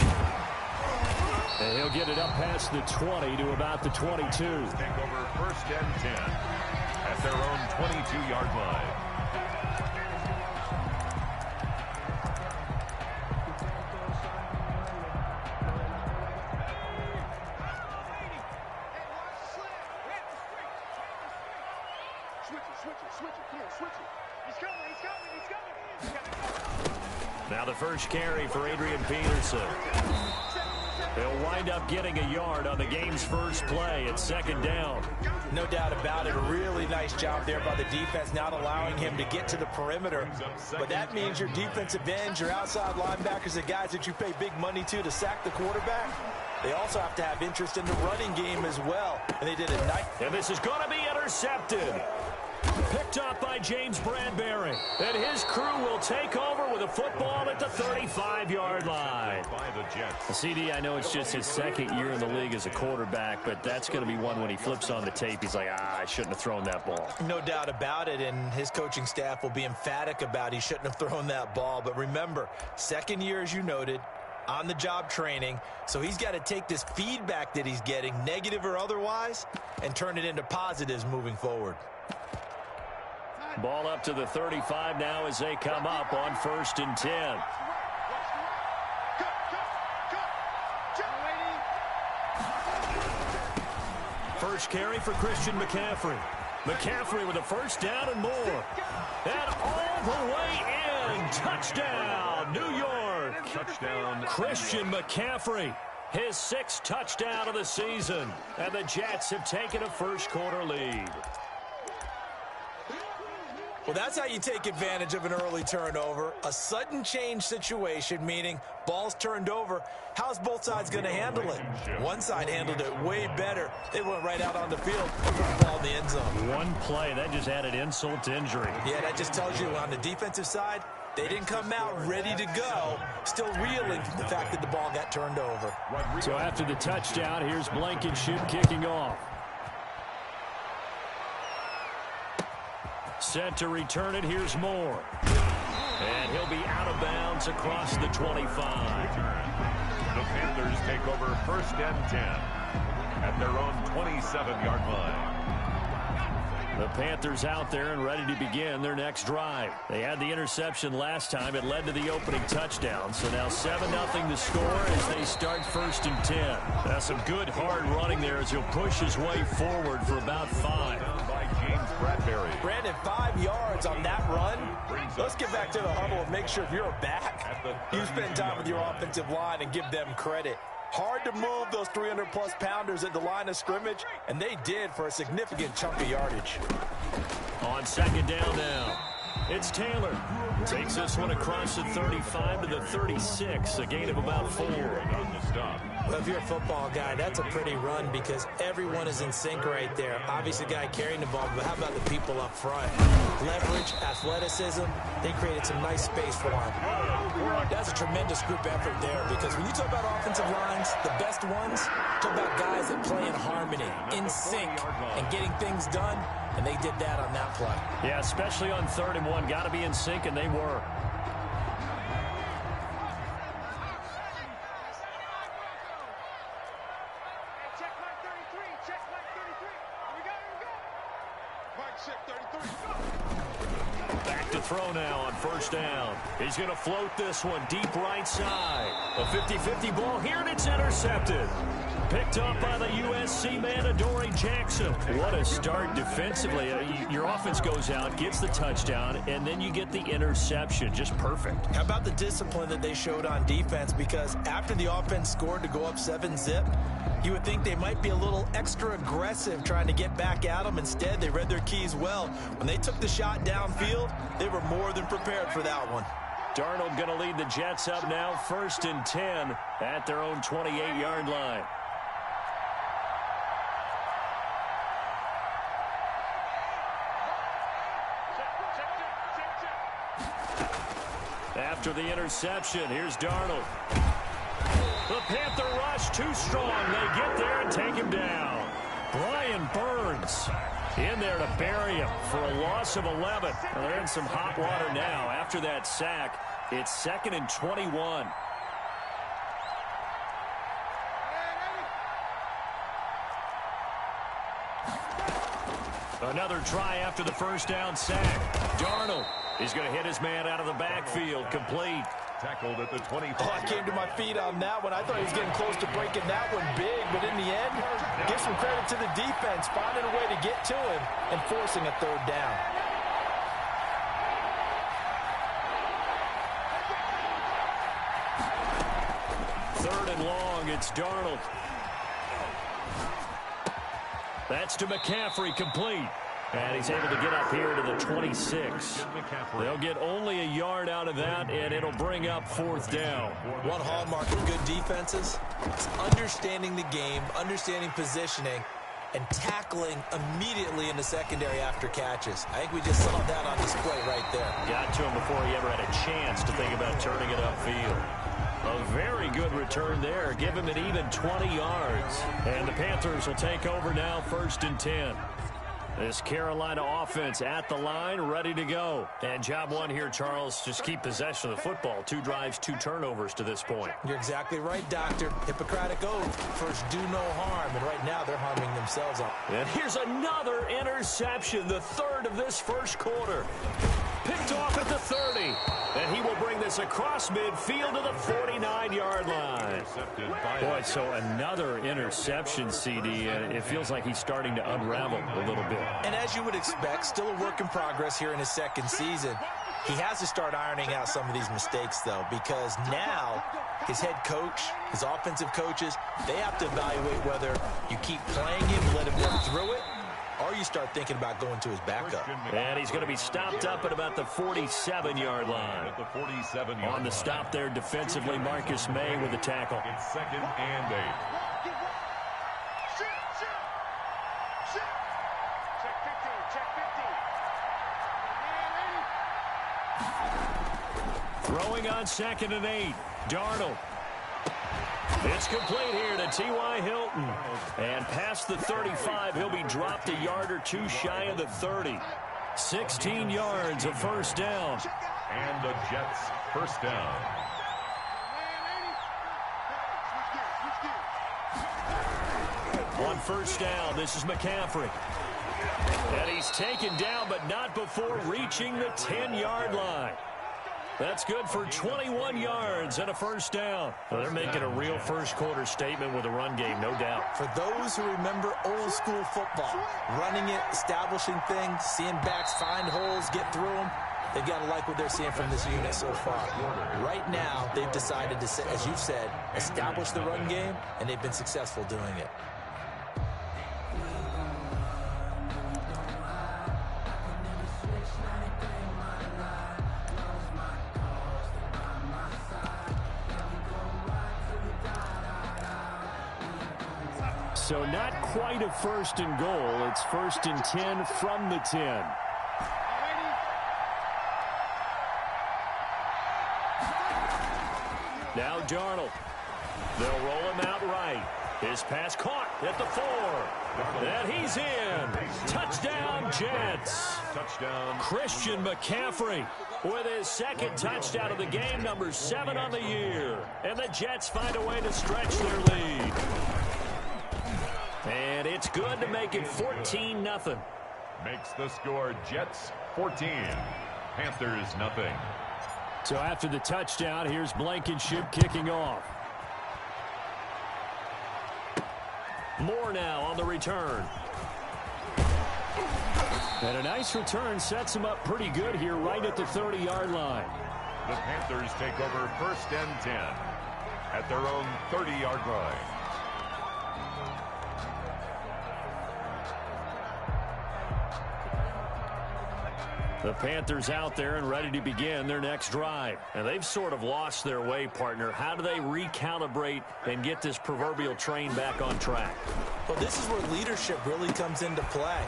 And he'll get it up past the 20 to about the 22. Take over 1st and 10 at their own 22-yard line. Now the first carry for Adrian Peterson. They'll wind up getting a yard on the game's first play at 2nd down. No doubt about it. A really nice job there by the defense, not allowing him to get to the perimeter. But that means your defensive ends, your outside linebackers, the guys that you pay big money to sack the quarterback, they also have to have interest in the running game as well. And they did a nice. And this is going to be intercepted. Picked up by James Bradbury. And his crew will take over with a football at the 35-yard line. CD, I know it's just his 2nd year in the league as a quarterback, but that's going to be one when he flips on the tape, he's like, I shouldn't have thrown that ball. No doubt about it, and his coaching staff will be emphatic about he shouldn't have thrown that ball. But remember, 2nd year, as you noted, on-the-job training, so he's got to take this feedback that he's getting, negative or otherwise, and turn it into positives moving forward. Ball up to the 35 now as they come up on 1st and 10. First carry for Christian McCaffrey. McCaffrey with a 1st down and more. And all the way in. Touchdown, New York. Touchdown. Christian McCaffrey. His 6th touchdown of the season. And the Jets have taken a first-quarter lead. Well, that's how you take advantage of an early turnover. A sudden change situation, meaning ball's turned over. How's both sides going to handle it? One side handled it way better. They went right out on the field and put the ball in the end zone. One play, that just added insult to injury. Yeah, that just tells you on the defensive side, they didn't come out ready to go, still reeling from the fact that the ball got turned over. So after the touchdown, here's Blankenship kicking off. Set to return it. Here's Moore. And he'll be out of bounds across the 25. The Panthers take over 1st and 10 at their own 27-yard line. The Panthers out there and ready to begin their next drive. They had the interception last time. It led to the opening touchdown. So now 7-0 the score as they start 1st and 10. That's some good hard running there as he'll push his way forward for about 5. James Bradbury. Brandon, 5 yards on that run. Let's get back to the huddle and make sure if you're a back, you spend time with your offensive line and give them credit. Hard to move those 300-plus pounders at the line of scrimmage, and they did for a significant chunk of yardage. On second down now, it's Taylor. Takes this one across the 35 to the 36, a gain of about 4. Well, if you're a football guy, that's a pretty run because everyone is in sync right there. Obviously, the guy carrying the ball, but how about the people up front? Leverage, athleticism, they created some nice space for him. That's a tremendous group effort there because when you talk about offensive lines, the best ones, talk about guys that play in harmony, in sync, and getting things done, and they did that on that play. Yeah, especially on 3rd and 1. Got to be in sync, and they were. Back to throw now on 1st down. He's going to float this one deep right side. A 50-50 ball here, and it's intercepted. Picked up by the USC man, Adoree Jackson. What a start defensively. Your offense goes out, gets the touchdown, and then you get the interception. Just perfect. How about the discipline that they showed on defense? Because after the offense scored to go up 7-zip, you would think they might be a little extra aggressive trying to get back at them. Instead, they read their keys well. When they took the shot downfield, they were more than prepared for that one. Darnold going to lead the Jets up now, 1st and 10 at their own 28-yard line. After the interception, here's Darnold. The Panther rush too strong. They get there and take him down. Brian Burns in there to bury him for a loss of 11. Well, they're in some hot water now. After that sack, it's 2nd and 21. Another try after the 1st down sack. Darnold is going to hit his man out of the backfield. Complete. Tackled at the 25. Oh, I came to my feet on that one. I thought he was getting close to breaking that one big, but in the end, give some credit to the defense, finding a way to get to him and forcing a 3rd down. Third and long, it's Darnold. That's to McCaffrey, complete. And he's able to get up here to the 26. They'll get only a yard out of that, and it'll bring up 4th down. One hallmark of good defenses is understanding the game, understanding positioning, and tackling immediately in the secondary after catches. I think we just saw that on display right there. Got to him before he ever had a chance to think about turning it upfield. A very good return there. Give him an even 20 yards. And the Panthers will take over now, 1st and 10. This Carolina offense at the line, ready to go. And job one here, Charles, just keep possession of the football. 2 drives, 2 turnovers to this point. You're exactly right, Doctor. Hippocratic oath. First, do no harm. And right now, they're harming themselves up. And here's another interception, the 3rd of this 1st quarter. Picked off at the 30. And he will bring this across midfield to the 49-yard line. Boy, so another interception, CD. And it feels like he's starting to unravel a little bit. And as you would expect, still a work in progress here in his 2nd season. He has to start ironing out some of these mistakes, though, because now his head coach, his offensive coaches, they have to evaluate whether you keep playing him, let him work through it, or you start thinking about going to his backup. And he's going to be stopped up at about the 47-yard line. On the stop there defensively, Marcus May with the tackle. It's 2nd and 8. Throwing on 2nd and 8. Darnold. It's complete here to T.Y. Hilton. And past the 35, he'll be dropped a yard or 2 shy of the 30. 16 yards of 1st down. And the Jets, 1st down. On 1st down, this is McCaffrey. And he's taken down, but not before reaching the 10-yard line. That's good for 21 yards and a 1st down. Well, they're making a real 1st quarter statement with a run game, no doubt. For those who remember old school football, running it, establishing things, seeing backs find holes, get through them, They've got to like what they're seeing from this unit so far. Right now, they've decided to, as you've said, establish the run game, and they've been successful doing it. So not quite a first and goal. It's 1st and 10 from the 10. Now Darnold. They'll roll him out right. His pass caught at the 4. And he's in. Touchdown, Jets. Touchdown. Christian McCaffrey with his second touchdown of the game, number 7 on the year. And the Jets find a way to stretch their lead. And it's good to make it 14-0. Makes the score Jets 14. Panthers nothing. So after the touchdown, here's Blankenship kicking off. Moore now on the return. And a nice return sets him up pretty good here right at the 30-yard line. The Panthers take over 1st and 10 at their own 30-yard line. The Panthers out there and ready to begin their next drive. And they've sort of lost their way, partner. How do they recalibrate and get this proverbial train back on track? Well, this is where leadership really comes into play.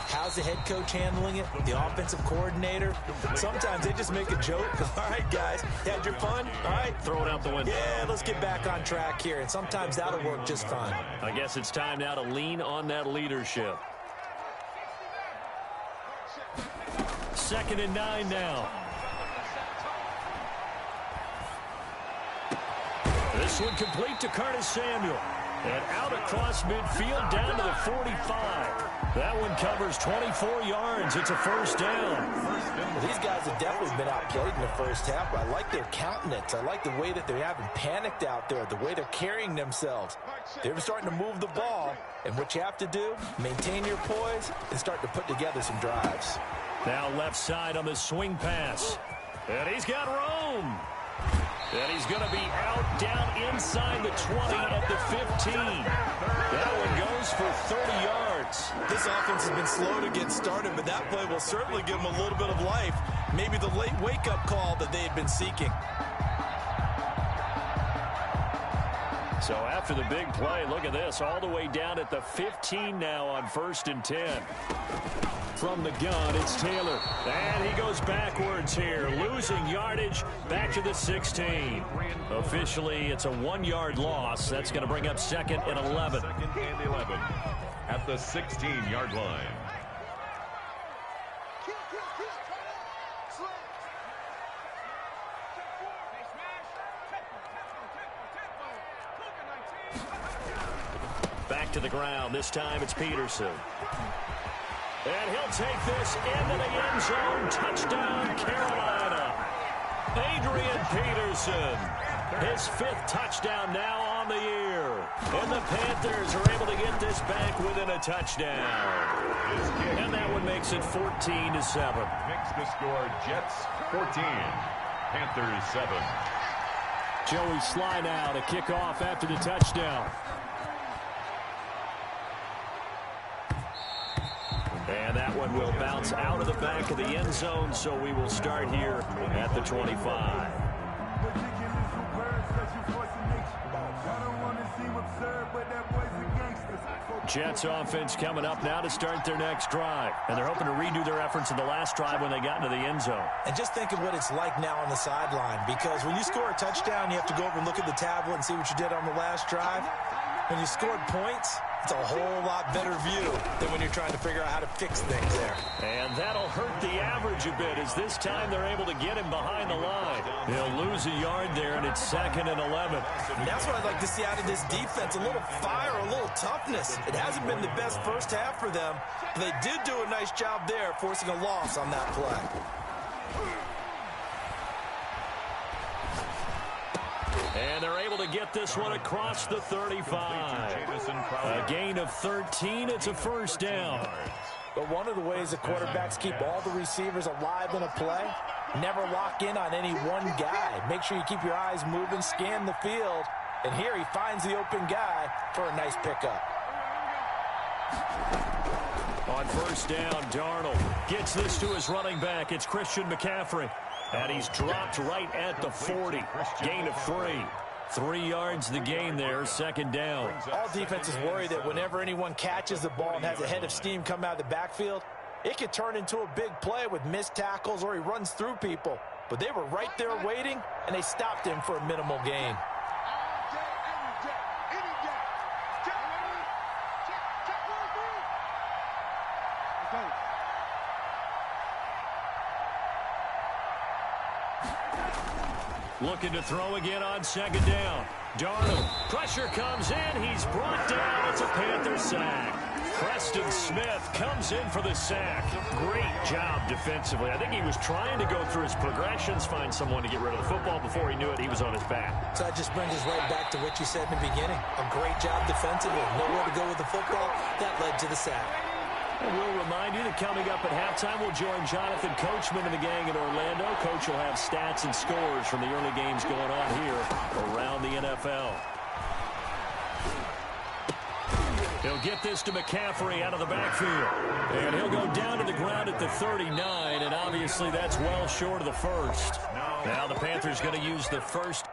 How's the head coach handling it? The offensive coordinator? Sometimes they just make a joke. All right, guys, had your fun? All right. Throw it out the window. Yeah, let's get back on track here. And sometimes that'll work just fine. I guess it's time now to lean on that leadership. 2nd and 9 now. This one complete to Curtis Samuel. And out across midfield down to the 45. That one covers 24 yards. It's a 1st down. Well, these guys have definitely been outplayed in the first half, but I like their countenance. I like the way that they haven't panicked out there, the way they're carrying themselves. They're starting to move the ball, and what you have to do, maintain your poise and start to put together some drives. Now left side on the swing pass. And he's got room. And he's going to be out down inside the 20 at the 15. That one goes for 30 yards. This offense has been slow to get started, but that play will certainly give them a little bit of life. Maybe the late wake-up call that they had been seeking. So after the big play, look at this, all the way down at the 15 now on 1st and 10. From the gun, it's Taylor. And he goes backwards here, losing yardage back to the 16. Officially, it's a 1-yard loss. That's going to bring up 2nd and 11. 2nd and 11 at the 16-yard line. Back to the ground. This time it's Peterson. And he'll take this into the end zone. Touchdown, Carolina. Adrian Peterson. His 5th touchdown now on the year. And the Panthers are able to get this back within a touchdown. And that one makes it 14-7. Makes the score Jets 14, Panthers 7. Joey Sly now to kick off after the touchdown. And that one will bounce out of the back of the end zone, so we will start here at the 25. Jets offense coming up now to start their next drive. And they're hoping to redo their efforts in the last drive when they got into the end zone. And just think of what it's like now on the sideline, because when you score a touchdown, you have to go over and look at the tablet and see what you did on the last drive. When you scored points, it's a whole lot better view than when you're trying to figure out how to fix things there. And that'll hurt the average a bit, as this time they're able to get him behind the line. They'll lose a yard there, and it's 2nd and 11. And that's what I'd like to see out of this defense, a little fire, a little toughness. It hasn't been the best first half for them, but they did do a nice job there, forcing a loss on that play. And they're able to get this one across the 35. A gain of 13. It's a 1st down. But one of the ways the quarterbacks keep all the receivers alive in a play, never lock in on any one guy. Make sure you keep your eyes moving, scan the field, and here he finds the open guy for a nice pickup. On first down, Darnold gets this to his running back. It's Christian McCaffrey. And he's dropped right at the 40. Gain of 3. 3 yards the gain there, second down. All defenses worry that whenever anyone catches the ball and has a head of steam come out of the backfield, it could turn into a big play with missed tackles or he runs through people. But they were right there waiting, and they stopped him for a minimal gain. Looking to throw again on second down. Darnold, pressure comes in. He's brought down. It's a Panther sack. Preston Smith comes in for the sack. Great job defensively. I think he was trying to go through his progressions, find someone to get rid of the football. Before he knew it, he was on his back. So that just brings us right back to what you said in the beginning. A great job defensively. Nowhere to go with the football. That led to the sack. And we'll remind you that coming up at halftime, we'll join Jonathan Coachman and the gang in Orlando. Coach will have stats and scores from the early games going on here around the NFL. He'll get this to McCaffrey out of the backfield. And he'll go down to the ground at the 39, and obviously that's well short of the first. Now the Panthers going to use the first.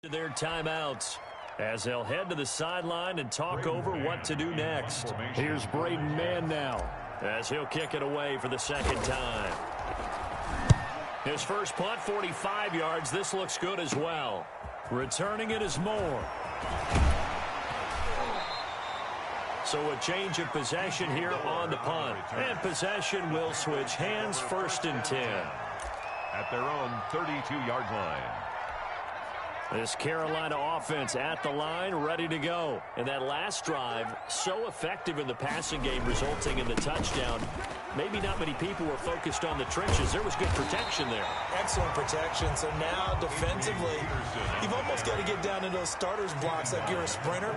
Their timeouts as they'll head to the sideline and talk over what to do next. Here's Braden Mann now as he'll kick it away for the second time. His first punt, 45 yards. This looks good as well. Returning it is Moore. So a change of possession here on the punt. And possession will switch hands, 1st and 10. At their own 32-yard line. This Carolina offense at the line, ready to go. And that last drive, so effective in the passing game, resulting in the touchdown. Maybe not many people were focused on the trenches. There was good protection there. Excellent protection. So now defensively, you've almost got to get down in those starters blocks like you're a sprinter.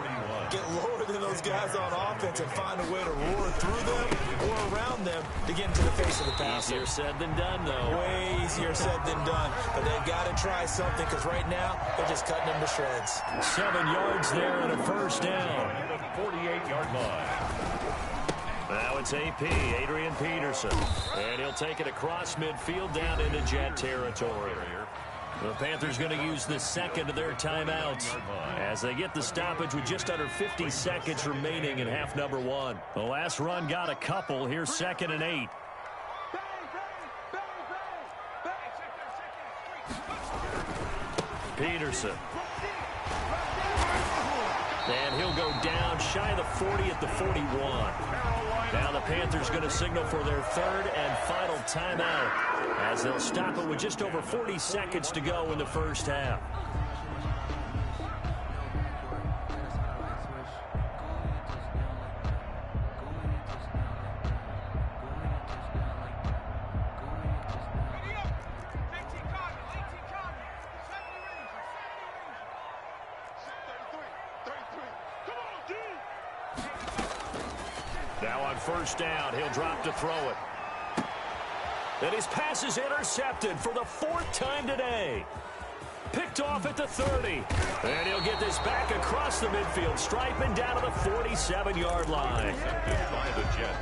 Get lower than those guys on offense and find a way to roar through them or around them to get into the face of the passer. Easier said than done, though. Way easier said than done. But they've got to try something because right now they're just cutting them to shreds. 7 yards there and a first down. The 48-yard line. Now it's AP, Adrian Peterson. And he'll take it across midfield down into Jet territory. The Panthers going to use the second of their timeouts as they get the stoppage with just under 50 seconds remaining in half number 1. The last run got a couple. Here's 2nd and 8. Peterson. And he'll go down shy of the 40 at the 41. Now the Panthers going to signal for their 3rd and final timeout as they'll stop it with just over 40 seconds to go in the first half. Now on first down, he'll drop to throw it. And his pass is intercepted for the 4th time today. Picked off at the 30. And he'll get this back across the midfield stripe and down to the 47-yard line.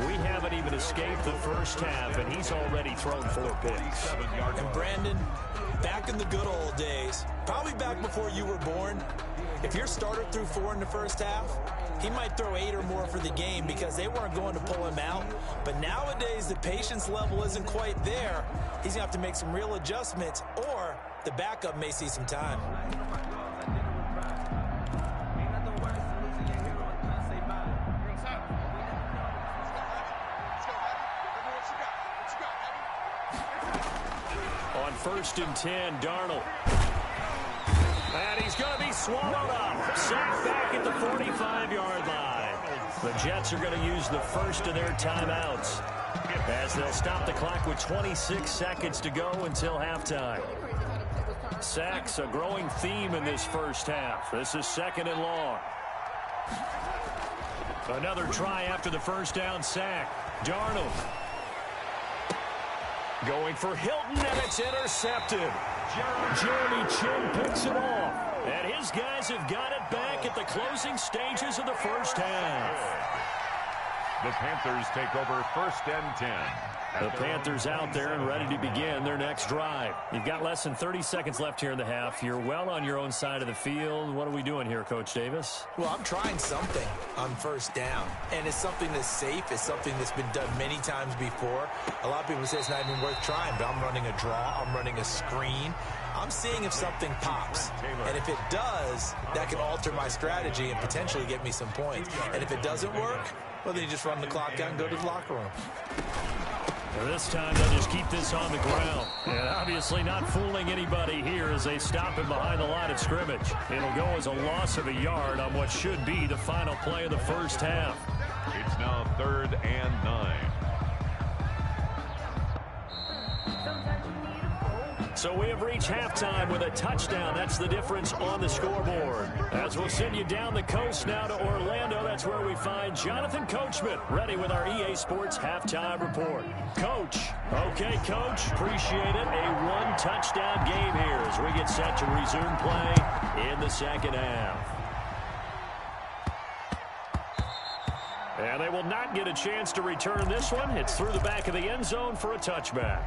We haven't even escaped the first half, and he's already thrown 4 picks. And Brandon, back in the good old days, probably back before you were born, if your starter threw 4 in the first half, he might throw 8 or more for the game because they weren't going to pull him out. But nowadays, the patience level isn't quite there. He's going to have to make some real adjustments, or the backup may see some time. on 1st and 10, Darnold. And he's going to be swallowed up. Sacked back at the 45-yard line. The Jets are going to use the first of their timeouts as they'll stop the clock with 26 seconds to go until halftime. Sacks, a growing theme in this first half. This is 2nd and long. Another try after the first down sack. Darnold going for Hilton, and it's intercepted. Jeremy Chin picks it off. And his guys have got it back at the closing stages of the first half. The Panthers take over 1st and 10. The Panthers out there and ready to begin their next drive. You've got less than 30 seconds left here in the half. You're well on your own side of the field. What are we doing here, Coach Davis? Well, I'm trying something on 1st down. And it's something that's safe. It's something that's been done many times before. A lot of people say it's not even worth trying, but I'm running a draw. I'm running a screen. I'm seeing if something pops. And if it does, that can alter my strategy and potentially get me some points. And if it doesn't work, well, then you just run the clock out and go to the locker room. And this time they'll just keep this on the ground. And obviously not fooling anybody here as they stop him behind the line of scrimmage. It'll go as a loss of a yard on what should be the final play of the first half. It's now 3rd and 9. So we have reached halftime with a touchdown. That's the difference on the scoreboard. As we'll send you down the coast now to Orlando, that's where we find Jonathan Coachman ready with our EA Sports Halftime Report. Coach. Okay, Coach. Appreciate it. A one-touchdown game here as we get set to resume play in the second half. And they will not get a chance to return this one. It's through the back of the end zone for a touchback.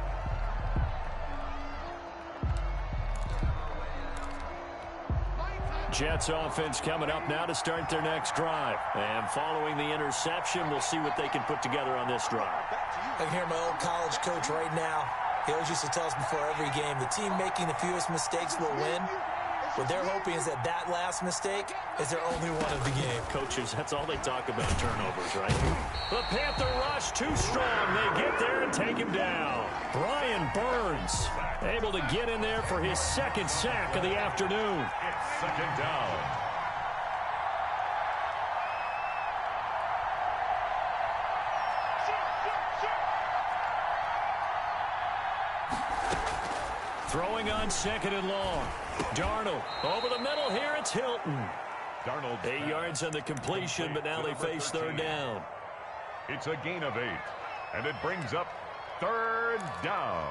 Jets offense coming up now to start their next drive. And following the interception, we'll see what they can put together on this drive. I can hear my old college coach right now. He always used to tell us before every game, the team making the fewest mistakes will win. What they're hoping is that that last mistake is their only one of the game. Coaches, that's all they talk about, turnovers, right? The Panther rush too strong. They get there and take him down. Brian Burns able to get in there for his 2nd sack of the afternoon. It's 2nd down. Throwing on 2nd and long. Darnold over the middle here. It's Hilton. Darnold 8 yards on the completion, but now they face 3rd down. It's a gain of 8, and it brings up 3rd down.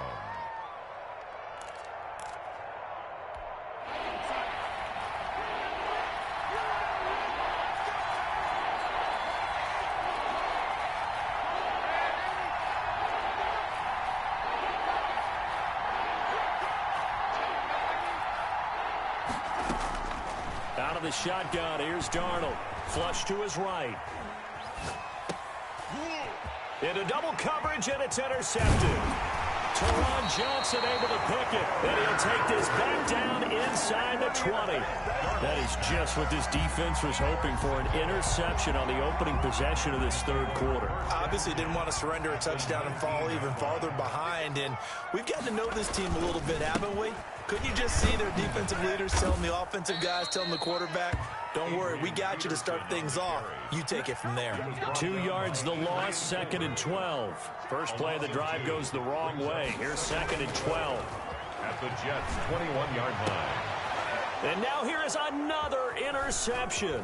Out of the shotgun, here's Darnold. Flush to his right. Into double coverage, and it's intercepted. Teron Johnson able to pick it. And he'll take this back down inside the 20. That is just what this defense was hoping for, an interception on the opening possession of this 3rd quarter. Obviously didn't want to surrender a touchdown and fall even farther behind. And we've gotten to know this team a little bit, haven't we? Couldn't you just see their defensive leaders telling the offensive guys, telling the quarterback, don't worry, we got you to start things off. You take it from there. 2 yards the loss, 2nd and 12. First play of the drive goes the wrong way. Here's 2nd and 12. At the Jets' 21-yard line. And now here is another interception.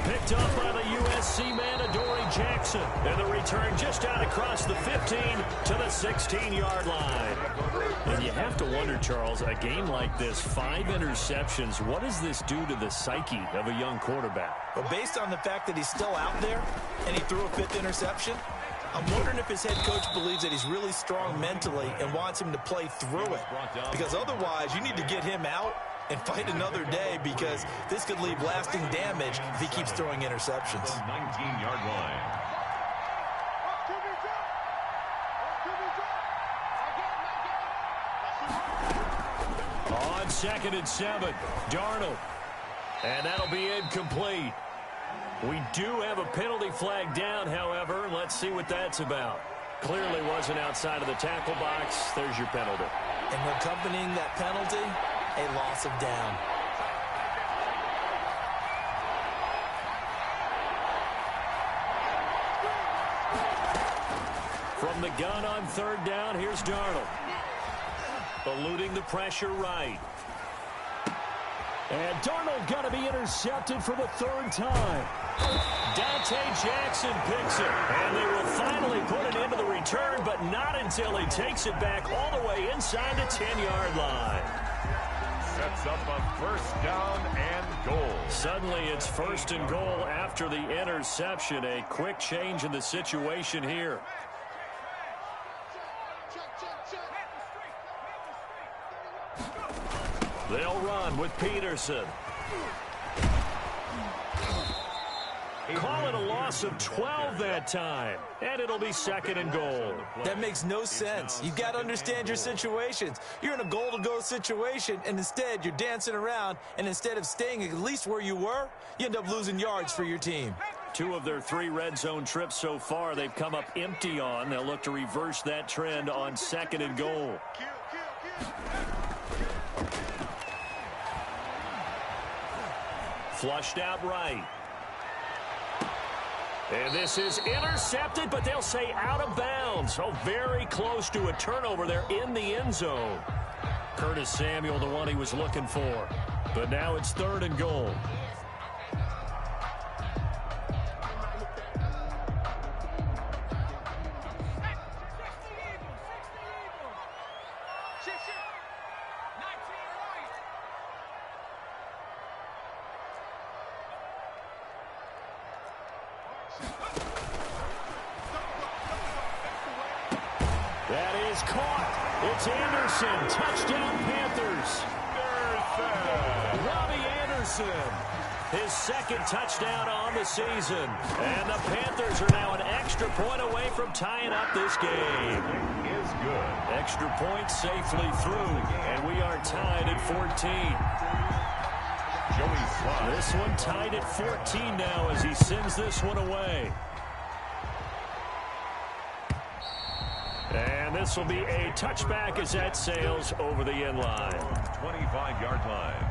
Picked up by the USC man, Adoree Jackson. And the return just out across the 15 to the 16-yard line. And you have to wonder, Charles, a game like this, 5 interceptions, what does this do to the psyche of a young quarterback? Well, based on the fact that he's still out there and he threw a 5th interception, I'm wondering if his head coach believes that he's really strong mentally and wants him to play through it. Because otherwise, you need to get him out and fight another day, because this could leave lasting damage if he keeps throwing interceptions. 19-yard line. On 2nd and 7, Darnold. And that'll be incomplete. We do have a penalty flag down, however. Let's see what that's about. Clearly wasn't outside of the tackle box. There's your penalty. And accompanying that penalty, a loss of down. From the gun on third down, here's Darnold. Eluding the pressure right. And Darnold got to be intercepted for the third time. Dante Jackson picks it. And they will finally put it into the return, but not until he takes it back all the way inside the 10-yard line. Sets up a first down and goal. Suddenly it's first and goal after the interception. A quick change in the situation here. They'll run with Peterson. Call it a loss of 12 that time. And it'll be second and goal. That makes no sense. You've got to understand your situations. You're in a goal-to-go situation, and instead you're dancing around, and instead of staying at least where you were, you end up losing yards for your team. 2 of their 3 red zone trips so far they've come up empty on. They'll look to reverse that trend on second and goal. Flushed out right. And this is intercepted, but they'll say out of bounds. So very close to a turnover there in the end zone. Curtis Samuel, the one he was looking for. But now it's third and goal. That is caught. It's Anderson. Touchdown, Panthers. Robbie Anderson. His second touchdown on the season. And the Panthers are now an extra point away from tying up this game. Is good. Extra point safely through. And we are tied at 14. Joey Slye. This one tied at 14 now as he sends this one away. And this will be a touchback as that sails over the end line. 25-yard line.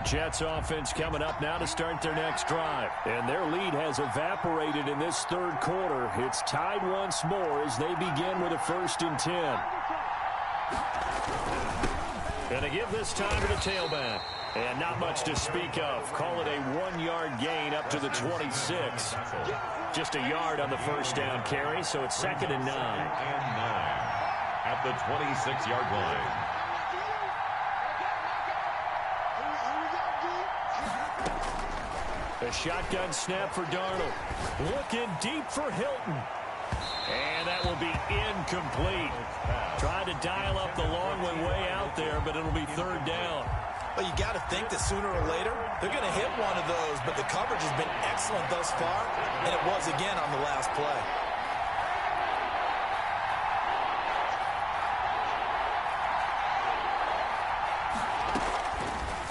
Jets offense coming up now to start their next drive. And their lead has evaporated in this third quarter. It's tied once more as they begin with a 1st and 10. Going to give this time to the tailback. And not much to speak of. Call it a 1-yard gain up to the 26. Just a yard on the first down carry, so it's 2nd and 9. At the 26-yard line. A shotgun snap for Darnold. Looking deep for Hilton. And that will be incomplete. Trying to dial up the long way out there, but it'll be 3rd down. Well, you got to think that sooner or later, they're going to hit one of those, but the coverage has been excellent thus far, and it was again on the last play.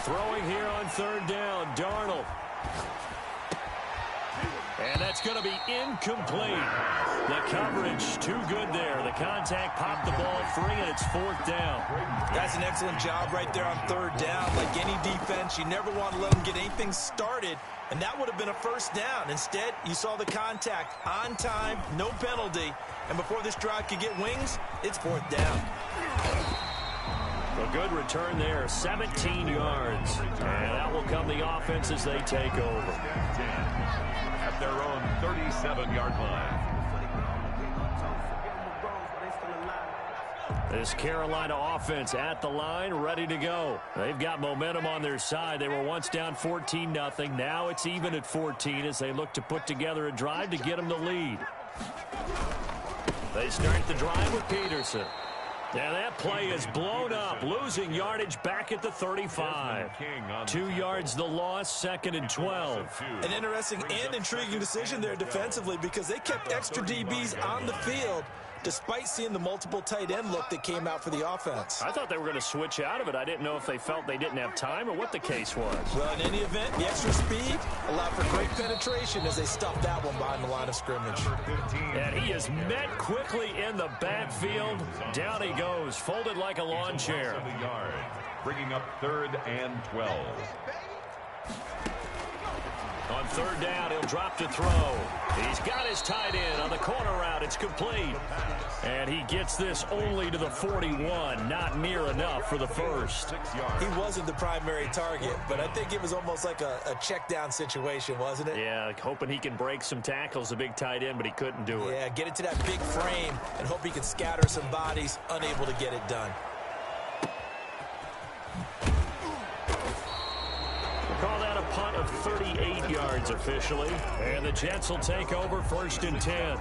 Throwing here on 3rd down, Darnold. And that's going to be incomplete. The coverage too good there. The contact popped the ball free, and it's 4th down. That's an excellent job right there on 3rd down. Like any defense, you never want to let them get anything started, and that would have been a 1st down. Instead, you saw the contact on time, no penalty, and before this drive could get wings, it's 4th down. A good return there, 17 yards. And out will come the offense as they take over. At their own 37-yard line. This Carolina offense at the line, ready to go. They've got momentum on their side. They were once down 14-0. Now it's even at 14 as they look to put together a drive to get them the lead. They start the drive with Peterson. Yeah, that play is blown up, losing yardage back at the 35. 2 yards the loss, 2nd and 12. An interesting and intriguing decision there defensively because they kept extra DBs on the field despite seeing the multiple tight end look that came out for the offense. I thought they were going to switch out of it. I didn't know if they felt they didn't have time or what the case was. Well, in any event, the extra speed allowed for great penetration as they stuffed that one behind the line of scrimmage. And he is met quickly in the backfield. Down he goes, folded like a lawn chair. Bringing up 3rd and 12. On 3rd down, he'll drop to throw. He's got his tight end on the corner route. It's complete. And he gets this only to the 41. Not near enough for the first. He wasn't the primary target, but I think it was almost like a check down situation, wasn't it? Yeah, hoping he can break some tackles, a big tight end, but he couldn't do it. Yeah, get it to that big frame and hope he can scatter some bodies, unable to get it done. Call that a punt of 38 yards officially. And the Jets will take over 1st and 10.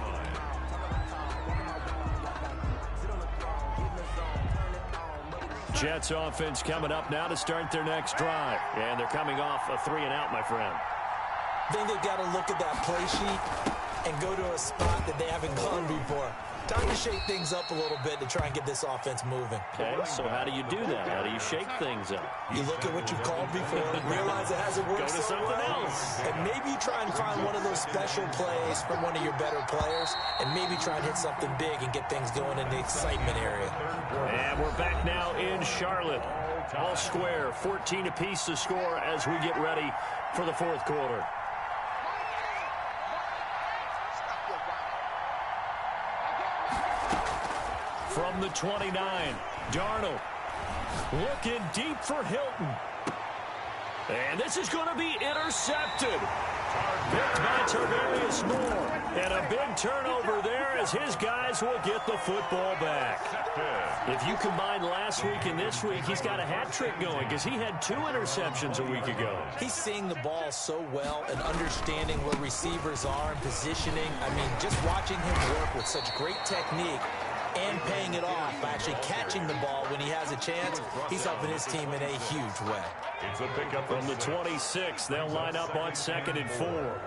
Jets offense coming up now to start their next drive. And they're coming off a 3-and-out, my friend. I think they've got to look at that play sheet and go to a spot that they haven't gone before. Time to shake things up a little bit to try and get this offense moving. Okay, so how do you do that? How do you shake things up? You look at what you called before, realize it hasn't worked Go to something else. And maybe try and find one of those special plays from one of your better players, and maybe try and hit something big and get things going in the excitement area. And we're back now in Charlotte. All square, 14 apiece to score as we get ready for the 4th quarter. From the 29, Darnold looking deep for Hilton. And this is going to be intercepted. Picked by Tarvarius Moore. And a big turnover there as his guys will get the football back. If you combine last week and this week, he's got a hat trick going because he had 2 interceptions a week ago. He's seeing the ball so well and understanding where receivers are and positioning. I mean, just watching him work with such great technique and paying it off by actually catching the ball when he has a chance, he's helping his team in a huge way. It's a pickup from the 26. They'll line up on 2nd and 4.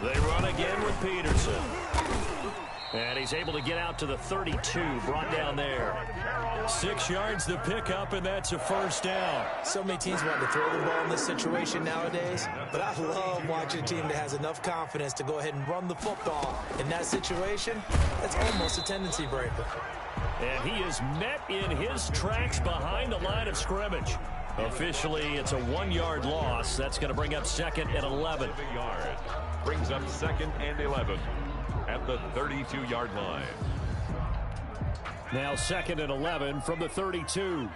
They run again with Peterson. And he's able to get out to the 32, brought down there. 6 yards the pickup, and that's a 1st down. So many teams want to throw the ball in this situation nowadays, but I love watching a team that has enough confidence to go ahead and run the football. In that situation, that's almost a tendency breaker. And he is met in his tracks behind the line of scrimmage. Officially, it's a 1-yard loss. That's going to bring up 2nd and 11. Brings up 2nd and 11. At the 32-yard line. Now 2nd and 11 from the 32.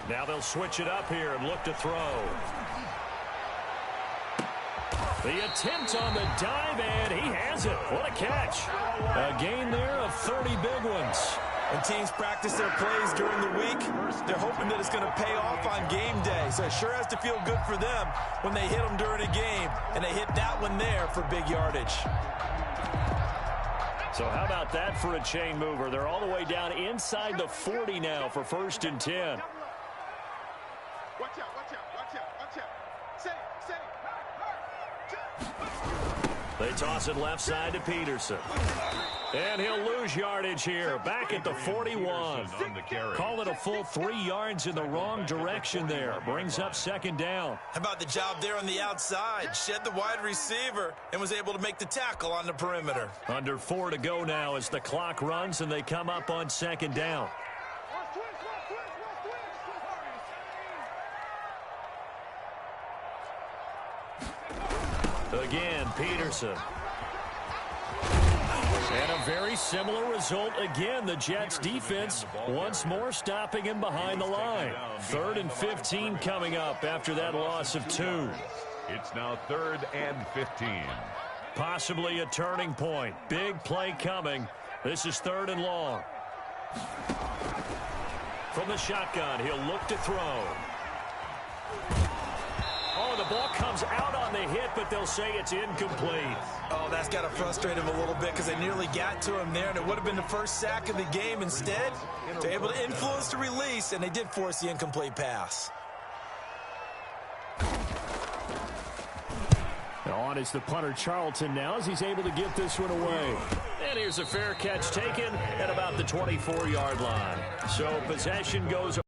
Now they'll switch it up here and look to throw. The attempt on the dive, and he has it. What a catch. A gain there of 30 big ones. When teams practice their plays during the week, they're hoping that it's going to pay off on game day. So it sure has to feel good for them when they hit them during a game, and they hit that one there for big yardage. So how about that for a chain mover? They're all the way down inside the 40 now for 1st and 10. Watch out, watch out, watch out, watch out. They toss it left side to Peterson. And he'll lose yardage here. Back at the 41. Call it a full 3 yards in the wrong direction there. Brings up 2nd down. How about the job there on the outside? Shed the wide receiver and was able to make the tackle on the perimeter. Under 4 to go now as the clock runs and they come up on 2nd down. Again, Peterson. And a very similar result again. The Jets defense once more stopping him behind the line. 3rd and 15 coming up after that loss of 2. It's now 3rd and 15. Possibly a turning point. Big play coming. This is 3rd and long. From the shotgun, he'll look to throw. Oh, the the ball comes out on the hit, but they'll say it's incomplete. Oh, that's got to frustrate him a little bit because they nearly got to him there, and it would have been the first sack of the game. Instead, they're able to influence the release, and they did force the incomplete pass. On is the punter Charlton now as he's able to get this one away. And here's a fair catch taken at about the 24-yard line. So possession goes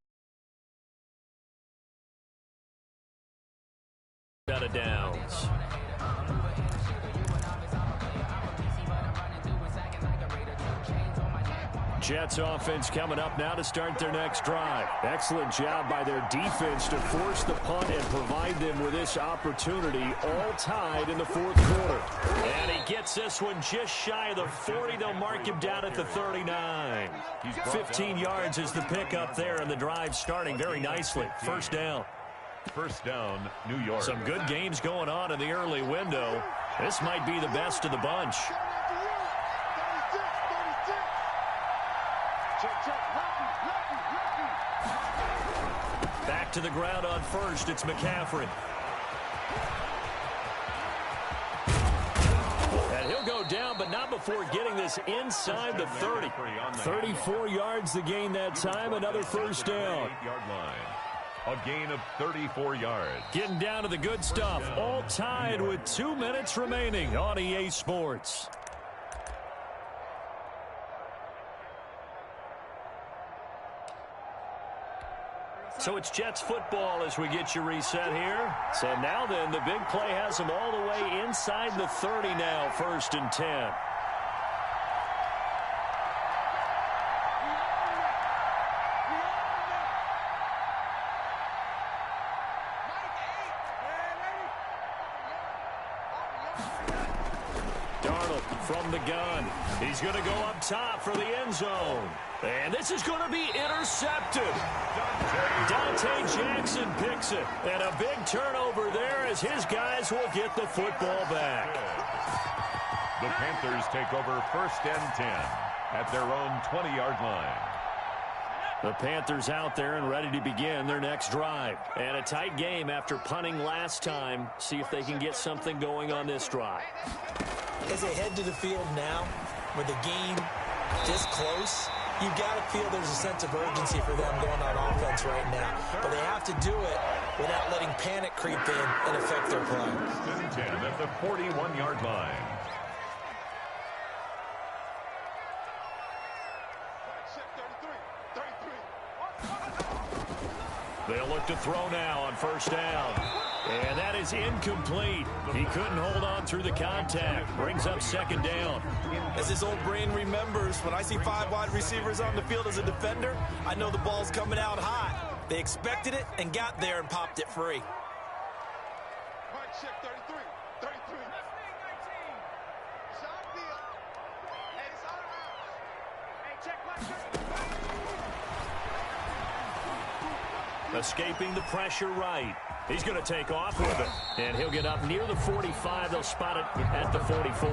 out of downs. Jets offense coming up now to start their next drive. Excellent job by their defense to force the punt and provide them with this opportunity, all tied in the fourth quarter. And he gets this one just shy of the 40. They'll mark him down at the 39. 15 yards is the pickup there, and the drive starting very nicely. First down. First down, New York. Some good games going on in the early window. This might be the best of the bunch. Back to the ground on first. It's McCaffrey. And he'll go down, but not before getting this inside the 30. 34 yards the gain that time. Another first down. A gain of 34 yards. Getting down to the good stuff. All tied with 2 minutes remaining on EA Sports. So it's Jets football as we get you reset here. So now then, the big play has them all the way inside the 30 now, 1st and 10. Darnold from the gun. He's going to go up top for the end zone. And this is going to be intercepted. Dante Jackson picks it. And a big turnover there as his guys will get the football back. The Panthers take over 1st and 10 at their own 20-yard line. The Panthers out there and ready to begin their next drive. And a tight game after punting last time. See if they can get something going on this drive. As they head to the field now, with the game this close, you've got to feel there's a sense of urgency for them going on offense right now. But they have to do it without letting panic creep in and affect their play. 10 at the 41-yard line. They'll look to throw now on 1st down. And that is incomplete. He couldn't hold on through the contact. Brings up 2nd down. As his old brain remembers, when I see 5 wide receivers on the field as a defender, I know the ball's coming out hot. They expected it and got there and popped it free. Escaping the pressure right. He's going to take off with it. And he'll get up near the 45. They'll spot it at the 44.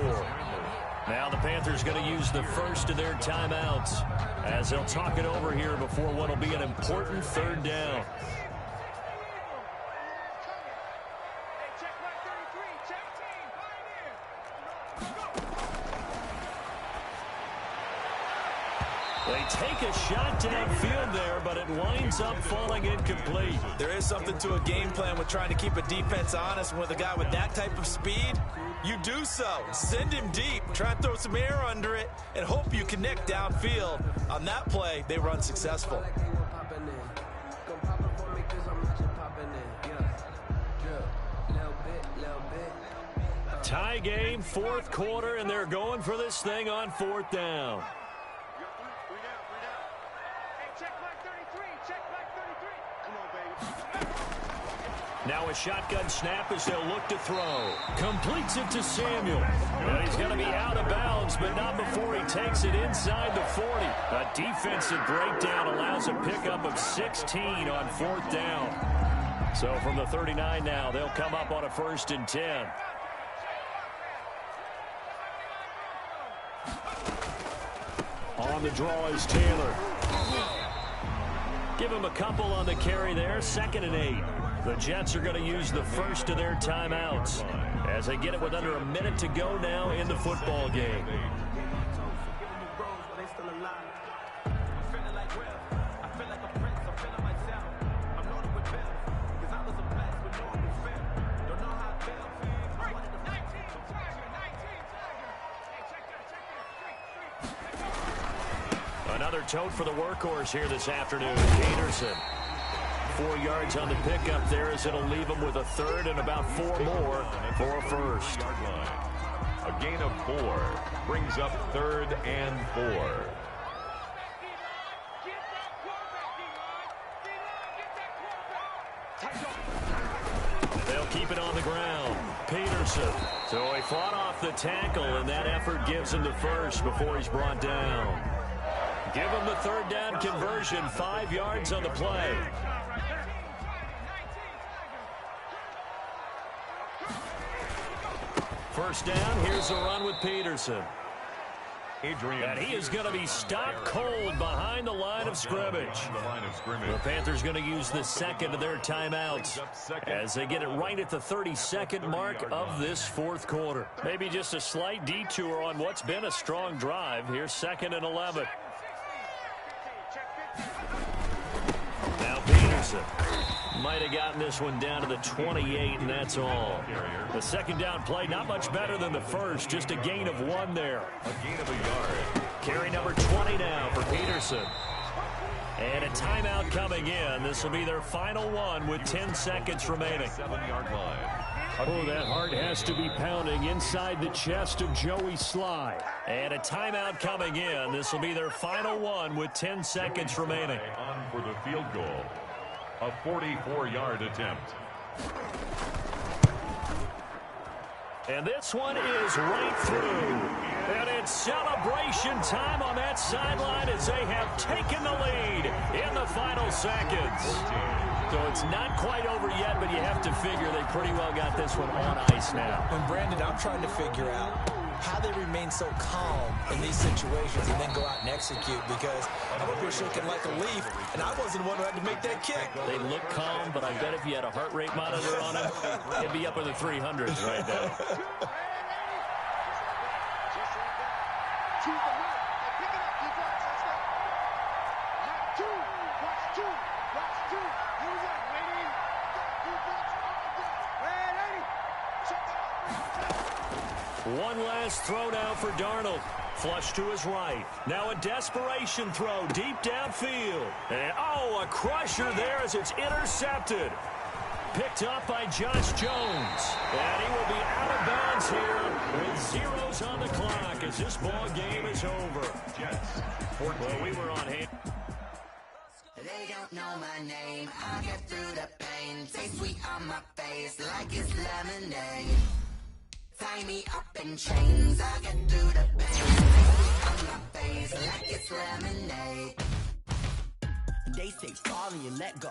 Now the Panthers going to use the first of their timeouts as they'll talk it over here before what will be an important 3rd down. They take a shot downfield there, but it winds up falling incomplete. There is something to a game plan with trying to keep a defense honest. And with a guy with that type of speed, you do so. Send him deep, try and throw some air under it, and hope you connect downfield. On that play, they run successful. Tie game, 4th quarter, and they're going for this thing on 4th down. Now a shotgun snap as they'll look to throw. Completes it to Samuel. And he's going to be out of bounds, but not before he takes it inside the 40. A defensive breakdown allows a pickup of 16 on 4th down. So from the 39 now, they'll come up on a 1st and 10. On the draw is Taylor. Give them a couple on the carry there, 2nd and 8. The Jets are going to use the first of their timeouts as they get it with under a minute to go now in the football game. Another tote for the workhorse here this afternoon, Peterson. 4 yards on the pickup there as it'll leave him with a third and about 4 more for a first. A gain of 4 brings up 3rd and 4. They'll keep it on the ground. Peterson. So he fought off the tackle, and that effort gives him the first before he's brought down. Give him the 3rd down conversion, 5 yards on the play. First down, here's a run with Peterson. And he is going to be stopped cold behind the line of scrimmage. The Panthers going to use the 2nd of their timeouts as they get it right at the 32nd mark of this 4th quarter. Maybe just a slight detour on what's been a strong drive. Here's 2nd and 11. Now Peterson might have gotten this one down to the 28, and that's all. The 2nd down play, not much better than the first, just a gain of 1 there. A gain of a yard. Carry number 20 now for Peterson. And a timeout coming in. This will be their final one with 10 seconds remaining. 7-yard line. Oh, that heart has to be pounding inside the chest of Joey Sly. And a timeout coming in. This will be their final one with 10 seconds remaining. On for the field goal. A 44-yard attempt. And this one is right through. And it's celebration time on that sideline as they have taken the lead in the final seconds. So it's not quite over yet, but you have to figure they pretty well got this one on ice now. And Brandon, I'm trying to figure out how they remain so calm in these situations and then go out and execute, because I'm up here shaking like a leaf, and I wasn't the one who had to make that kick. They look calm, but I bet if you had a heart rate monitor on him, it'd be up in the 300s right now. One last throw now for Darnold. Flush to his right. Now a desperation throw deep downfield. And, oh, a crusher there as it's intercepted. Picked up by Josh Jones. And he will be out of bounds here with zeros on the clock as this ball game is over. Jets. Well, we were on hand. They don't know my name. I get through the pain. Taste sweet on my face like it's lemonade. Tie me up in chains, I get through the pain. On my face like it's lemonade. They say fall and you let go.